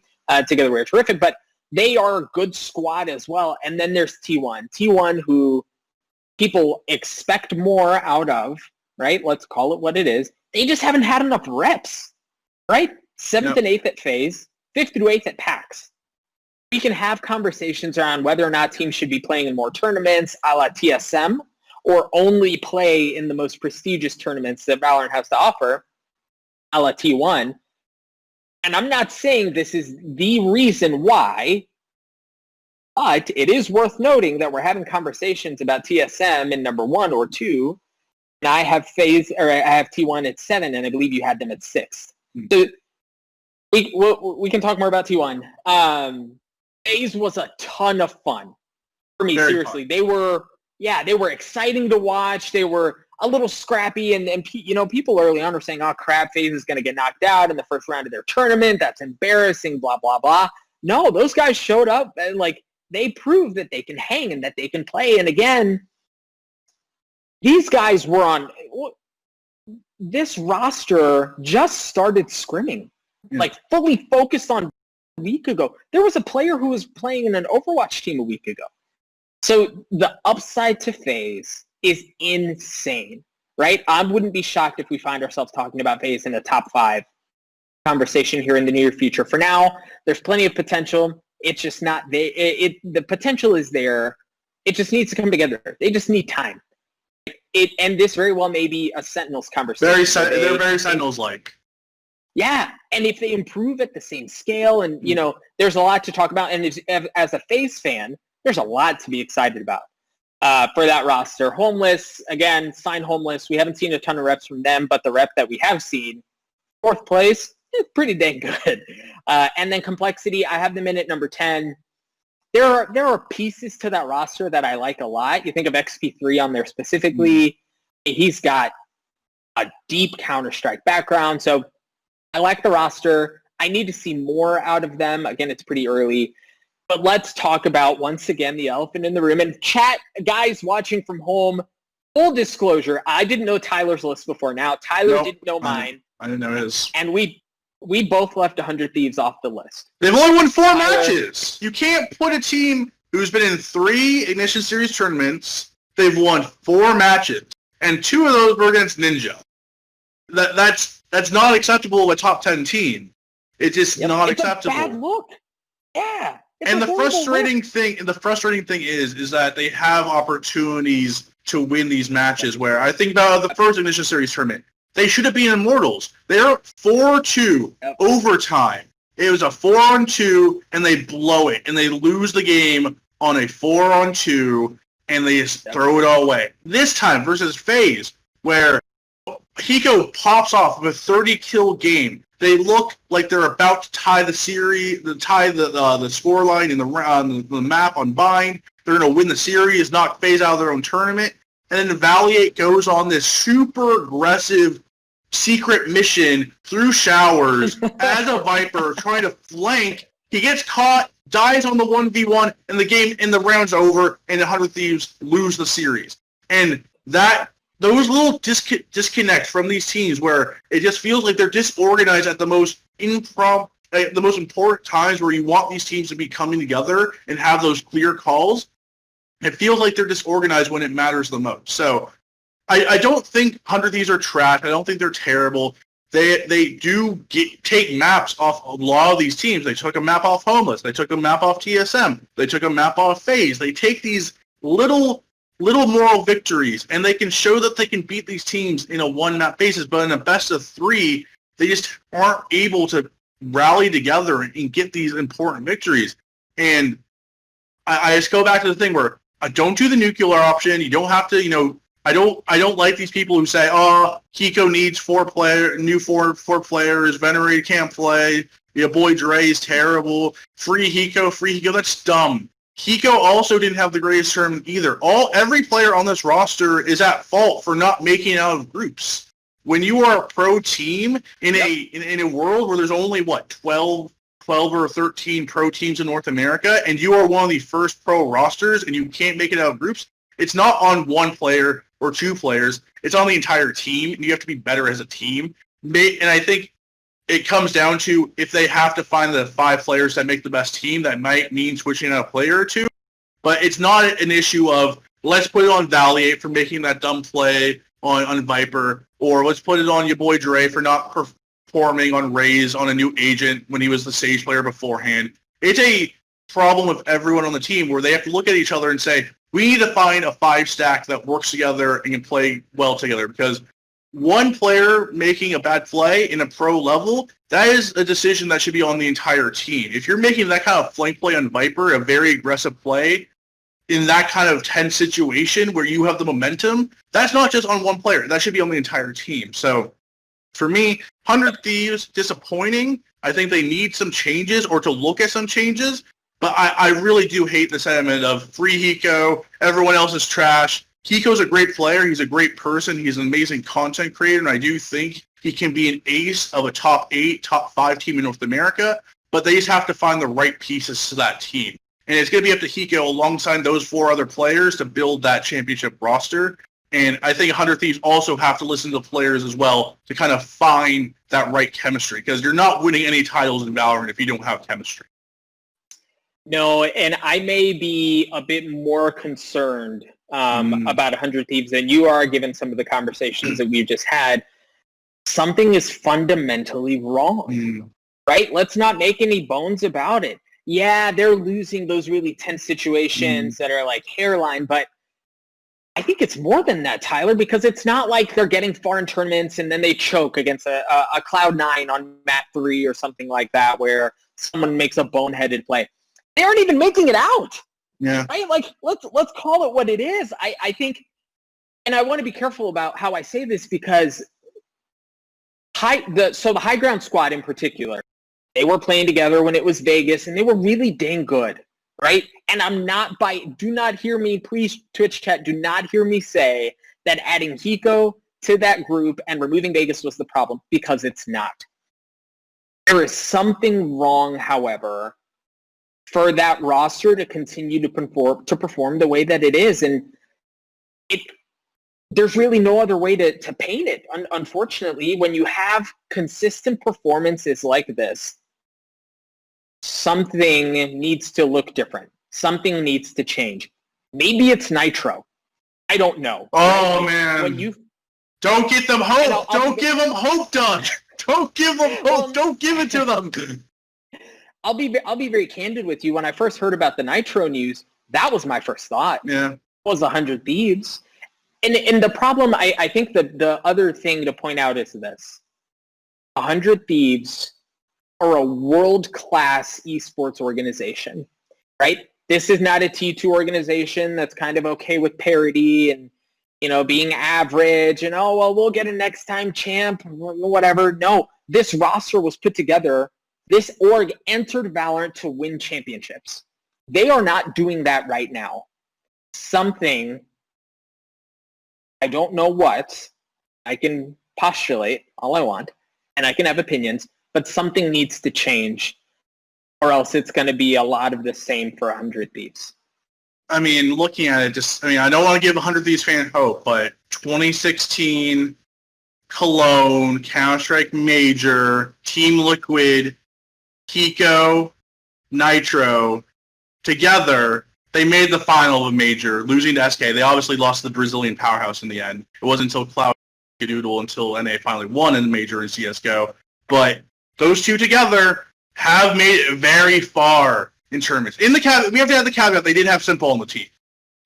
Together we're terrific, but they are a good squad as well. And then there's T1, who people expect more out of, right? Let's call it what it is. They just haven't had enough reps, right? 7th and 8th at FaZe, 5th through 8th at PAX. We can have conversations around whether or not teams should be playing in more tournaments, a la TSM, or only play in the most prestigious tournaments that Valorant has to offer, a la T1. And I'm not saying this is the reason why, but it is worth noting that we're having conversations about TSM in number 1 or 2, and I have T1 at 7, and I believe you had them at 6. So we can talk more about T1. FaZe was a ton of fun for me. Very seriously, fun. they were exciting to watch. They were a little scrappy, and people early on were saying, "Oh crap, FaZe is going to get knocked out in the first round of their tournament. That's embarrassing." Blah blah blah. No, those guys showed up and they proved that they can hang and that they can play. And again, these guys were on this roster just started scrimming, fully focused on a week ago. There was a player who was playing in an Overwatch team a week ago. So the upside to FaZe is insane, right? I wouldn't be shocked if we find ourselves talking about FaZe in a top 5 conversation here in the near future. For now, there's plenty of potential. It's just not there. The potential is there. It just needs to come together. They just need time. And this very well may be a Sentinels conversation. They're very Sentinels-like. Yeah, and if they improve at the same scale, and there's a lot to talk about. And as a FaZe fan, there's a lot to be excited about for that roster. Homeless, again, sign Homeless. We haven't seen a ton of reps from them, but the rep that we have seen, 4th place, is pretty dang good. And then Complexity, I have them in at number 10. There are pieces to that roster that I like a lot. You think of XP3 on there specifically. He's got a deep Counter-Strike background, so I like the roster. I need to see more out of them. Again, it's pretty early. But let's talk about, once again, the elephant in the room. And chat, guys watching from home, full disclosure, I didn't know Tyler's list before now. Tyler didn't know mine. I didn't know his. And we both left 100 Thieves off the list. They've only won 4 matches. You can't put a team who's been in 3 Ignition Series tournaments. They've won 4 matches, and 2 of those were against Ninja. That's not acceptable of a top 10 team. It's just not acceptable. It's a bad look. Yeah. And the frustrating thing is that they have opportunities to win these matches. Where I think about the first Ignition Series tournament, they should have been Immortals. They're 4-2 overtime. It was a 4-on-2, and they blow it, and they lose the game on a 4-on-2, and they just throw it all away. This time versus FaZe, where Hiko pops off with a 30-kill game. They look like they're about to tie the series, the scoreline in the map on Bind. They're going to win the series, knock FaZe out of their own tournament. And then Valiate goes on this super aggressive secret mission through showers as a Viper trying to flank. He gets caught, dies on the 1v1, and the round's over, and the 100 Thieves lose the series. And those little disconnects from these teams where it just feels like they're disorganized at the most important times where you want these teams to be coming together and have those clear calls. It feels like they're disorganized when it matters the most. So I don't think 100 Thieves are trash. I don't think they're terrible. They do take maps off a lot of these teams. They took a map off Homeless. They took a map off TSM. They took a map off FaZe. They take these little moral victories, and they can show that they can beat these teams in a one-map basis. But in a best of three, they just aren't able to rally together and get these important victories. And I just go back to the thing where I don't do the nuclear option. You don't have to, I don't like these people who say, oh, Hiko needs four players, Venerated can't play, your boy Dre is terrible, free Hiko, that's dumb. Hiko also didn't have the greatest tournament either. Every player on this roster is at fault for not making it out of groups. When you are a pro team in a world where there's only 12 or 13 pro teams in North America, and you are one of the first pro rosters and you can't make it out of groups, it's not on one player or two players. It's on the entire team, and you have to be better as a team. And I think it comes down to if they have to find the 5 players that make the best team, that might mean switching out a player or two. But it's not an issue of let's put it on Valiate for making that dumb play on Viper, or let's put it on your boy Dre for not performing on Raze on a new agent when he was the Sage player beforehand. It's a problem with everyone on the team where they have to look at each other and say, we need to find a 5-stack that works together and can play well together, because one player making a bad play in a pro level, that is a decision that should be on the entire team. If you're making that kind of flank play on Viper, a very aggressive play, in that kind of tense situation where you have the momentum, that's not just on one player. That should be on the entire team. So for me, 100 Thieves, disappointing. I think they need some changes or to look at some changes. But I really do hate the sentiment of free Hiko, everyone else is trash. Hiko's a great player. He's a great person. He's an amazing content creator, and I do think he can be an ace of a top 8, top 5 team in North America, but they just have to find the right pieces to that team. And it's going to be up to Hiko alongside those 4 other players to build that championship roster. And I think 100 Thieves also have to listen to players as well to kind of find that right chemistry, because you're not winning any titles in Valorant if you don't have chemistry. No, and I may be a bit more concerned about 100 Thieves than you are, given some of the conversations that we've just had. Something is fundamentally wrong, right? Let's not make any bones about it. Yeah, they're losing those really tense situations that are like hairline, but I think it's more than that, Tyler, because it's not like they're getting far in tournaments and then they choke against a Cloud9 on map 3 or something like that where someone makes a boneheaded play. They aren't even making it out. Yeah. Right? Like, let's call it what it is. I think, and I want to be careful about how I say this, because the high ground squad in particular, they were playing together when it was Vegas, and they were really dang good, right? And do not hear me, please, Twitch chat, do not hear me say that adding Hiko to that group and removing Vegas was the problem, because it's not. There is something wrong, however, for that roster to continue to perform the way that it is. And there's really no other way to paint it. Unfortunately, when you have consistent performances like this, something needs to look different. Something needs to change. Maybe it's Nitro. I don't know. Oh, man. Don't get them hope. Don't give them hope, Doug. Don't give them hope. Don't give it to them. I'll be very candid with you. When I first heard about the Nitro news, that was my first thought. Yeah. Was 100 Thieves. And the problem, I think the other thing to point out is this. 100 Thieves are a world-class esports organization, right? This is not a T2 organization that's kind of okay with parity and, being average and, we'll get a next time champ, whatever. No, this roster was put together. This org entered Valorant to win championships. They are not doing that right now. Something, I don't know what, I can postulate all I want, and I can have opinions, but something needs to change, or else it's going to be a lot of the same for 100 Thieves. I mean, looking at it, I don't want to give 100 Thieves fan hope, but 2016, Cologne, Counter-Strike Major, Team Liquid, Hiko, Nitro, together, they made the final of a major, losing to SK. They obviously lost to the Brazilian powerhouse in the end. It wasn't until Cloud Doodle until NA finally won in the major in CSGO. But those two together have made it very far in tournaments. In the caveat, we have to add the caveat, they did have Simple on the team.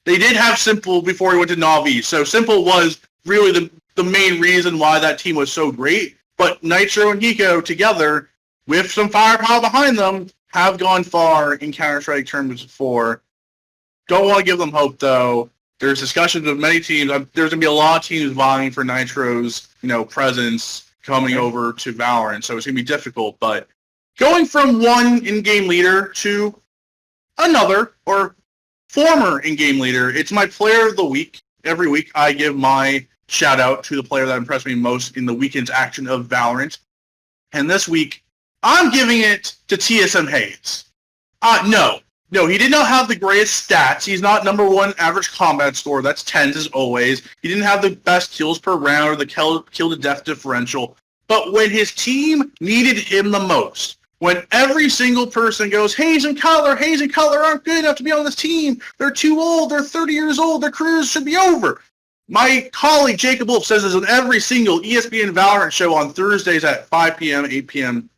They did have Simple before he went to Na'Vi, so Simple was really the main reason why that team was so great. But Nitro and Hiko together, with some firepower behind them, have gone far in Counter-Strike tournaments before. Don't want to give them hope, though. There's discussions of many teams. There's going to be a lot of teams vying for Nitro's, presence coming over to Valorant, so it's going to be difficult. But going from one in-game leader to another, or former in-game leader, it's my player of the week. Every week I give my shout-out to the player that impressed me most in the weekend's action of Valorant. And this week, I'm giving it to TSM FaZe. No, he did not have the greatest stats. He's not number one average combat score. That's 10s as always. He didn't have the best kills per round or the kill-to-death differential. But when his team needed him the most, when every single person goes, FaZe and Cutler aren't good enough to be on this team. They're too old. They're 30 years old. Their careers should be over. My colleague Jacob Wolf says this on every single ESPN Valorant show on Thursdays at 5 p.m., 8 p.m.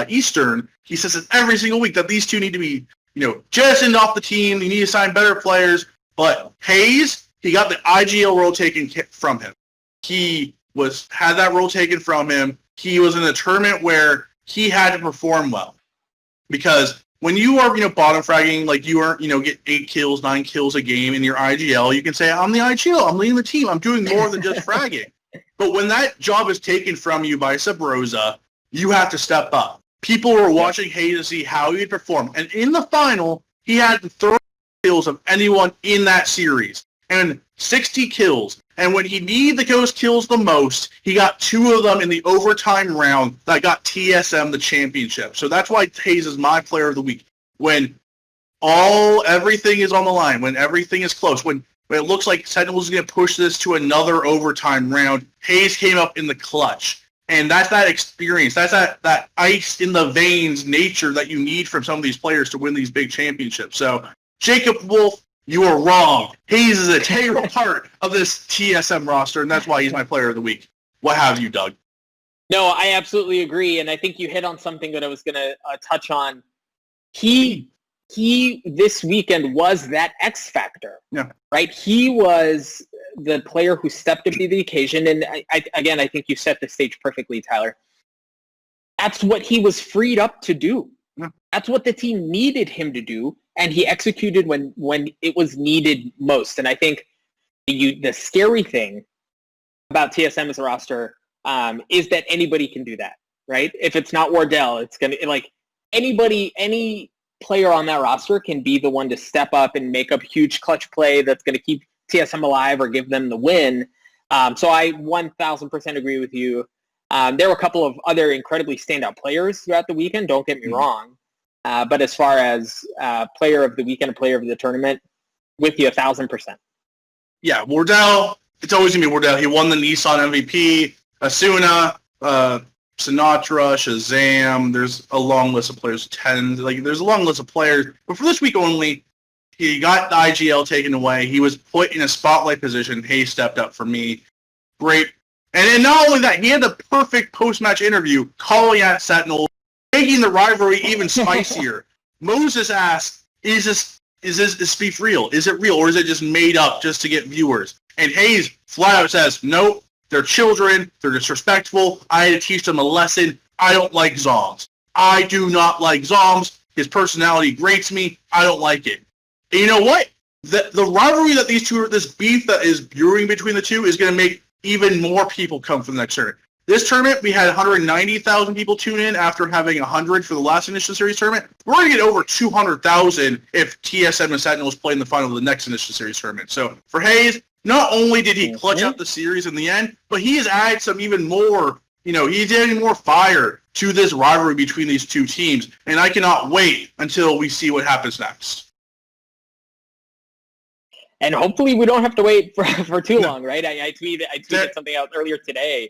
Eastern. He says it every single week that these two need to be jettisoned off the team. You need to sign better players. But FaZe, he got the IGL role taken from him. He had that role taken from him. He was in a tournament where he had to perform well. Because when you are, bottom fragging, like you are, get 8 kills, 9 kills a game in your IGL, you can say, I'm the IGL, I'm leading the team, I'm doing more than just fragging. But when that job is taken from you by Sub Rosa, you have to step up. People were watching FaZe to see how he'd perform. And in the final, he had the 30 kills of anyone in that series. And 60 kills. And when he needed those kills the most, he got 2 of them in the overtime round that got TSM the championship. So that's why FaZe is my player of the week. When everything is on the line, when everything is close, when it looks like Sentinel's going to push this to another overtime round, FaZe came up in the clutch. And that's that experience. That's that ice in the veins nature that you need from some of these players to win these big championships. So, Jacob Wolf, you are wrong. FaZe is a integral part of this TSM roster, and that's why he's my player of the week. What have you, Doug? No, I absolutely agree, and I think you hit on something that I was going to touch on. He this weekend was that X factor, right? He was the player who stepped up to the occasion, and I think you set the stage perfectly, Tyler. That's what he was freed up to do. That's what the team needed him to do, and he executed when it was needed most. And I think the scary thing about TSM as a roster is that anybody can do that, right? If it's not Wardell, it's going to, any player on that roster can be the one to step up and make a huge clutch play that's going to keep TSM alive or give them the win. So I 1,000% agree with you. There were a couple of other incredibly standout players throughout the weekend, don't get me wrong. But as far as player of the weekend and player of the tournament, with you 1,000%. Yeah, Wardell, it's always going to be Wardell. He won the Nissan MVP. Asuna, Sinatra, Shazam. There's a long list of players. There's a long list of players. But for this week only, he got the IGL taken away. He was put in a spotlight position. He stepped up for me. Great. And then not only that, he had the perfect post-match interview calling out Sentinel, making the rivalry even spicier. Moses asked, is this beef real? Is it real, or is it just made up just to get viewers? And FaZe flat out says, nope, they're children, they're disrespectful, I had to teach them a lesson, I don't like Zombs. I do not like Zombs, his personality grates me, I don't like it. And you know what? The rivalry that these two, this beef that is brewing between the two is going to make even more people come for the next tournament. This tournament, we had 190,000 people tune in after having 100 for the last Initial Series tournament. We're going to get over 200,000 if TSM and Sentinels play in the final of the next Initial Series tournament. So for FaZe, not only did he clutch out the series in the end, but he has added some even more, he's adding more fire to this rivalry between these two teams. And I cannot wait until we see what happens next. And hopefully we don't have to wait for too long, right? I tweeted something out earlier today.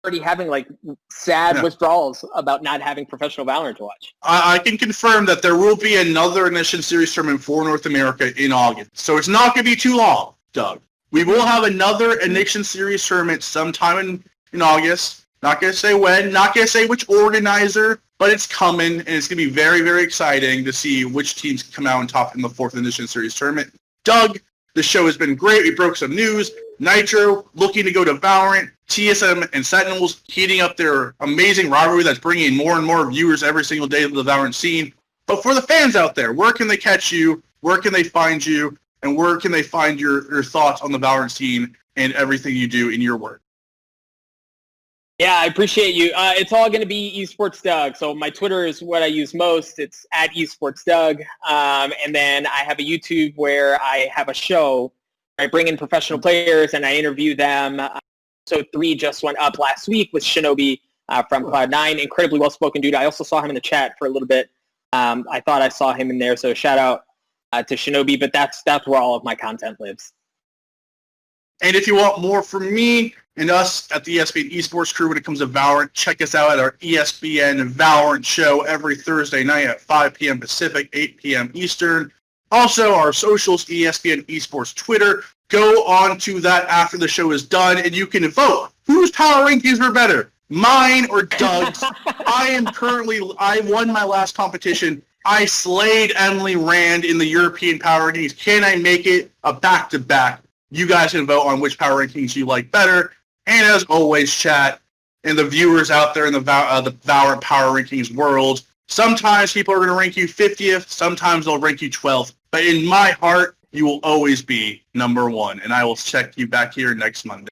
already having like sad withdrawals about not having professional Valorant to watch. I can confirm that there will be another Ignition Series tournament for North America in August. So it's not going to be too long, Doug. We will have another Ignition Series tournament sometime in August. Not going to say when, not going to say which organizer, but it's coming, and it's going to be very, very exciting to see which teams come out on top in the 4th Ignition Series tournament. Doug, the show has been great. We broke some news. Nitro looking to go to Valorant. TSM and Sentinels heating up their amazing rivalry that's bringing in more and more viewers every single day to the Valorant scene. But for the fans out there, where can they catch you? Where can they find you? And where can they find your thoughts on the Valorant scene and everything you do in your work? Yeah, I appreciate you. It's all going to be EsportsDoug. So my Twitter is what I use most. It's at EsportsDoug. And then I have a YouTube where I have a show. I bring in professional players and I interview them. So 3 just went up last week with Shinobi from Cloud9. Incredibly well-spoken dude. I also saw him in the chat for a little bit. I thought I saw him in there. So shout out to Shinobi. But that's where all of my content lives. And if you want more from me and us at the ESPN Esports crew when it comes to Valorant, check us out at our ESPN Valorant show every Thursday night at 5 p.m. Pacific, 8 p.m. Eastern. Also, our socials, ESPN Esports Twitter. Go on to that after the show is done, and you can vote. Whose power rankings were better, mine or Doug's? I won my last competition. I slayed Emily Rand in the European power rankings. Can I make it a back-to-back? You guys can vote on which power rankings you like better. And as always, chat, and the viewers out there in the Valorant power rankings world, sometimes people are going to rank you 50th, sometimes they'll rank you 12th. But in my heart, you will always be number 1, and I will check you back here next Monday.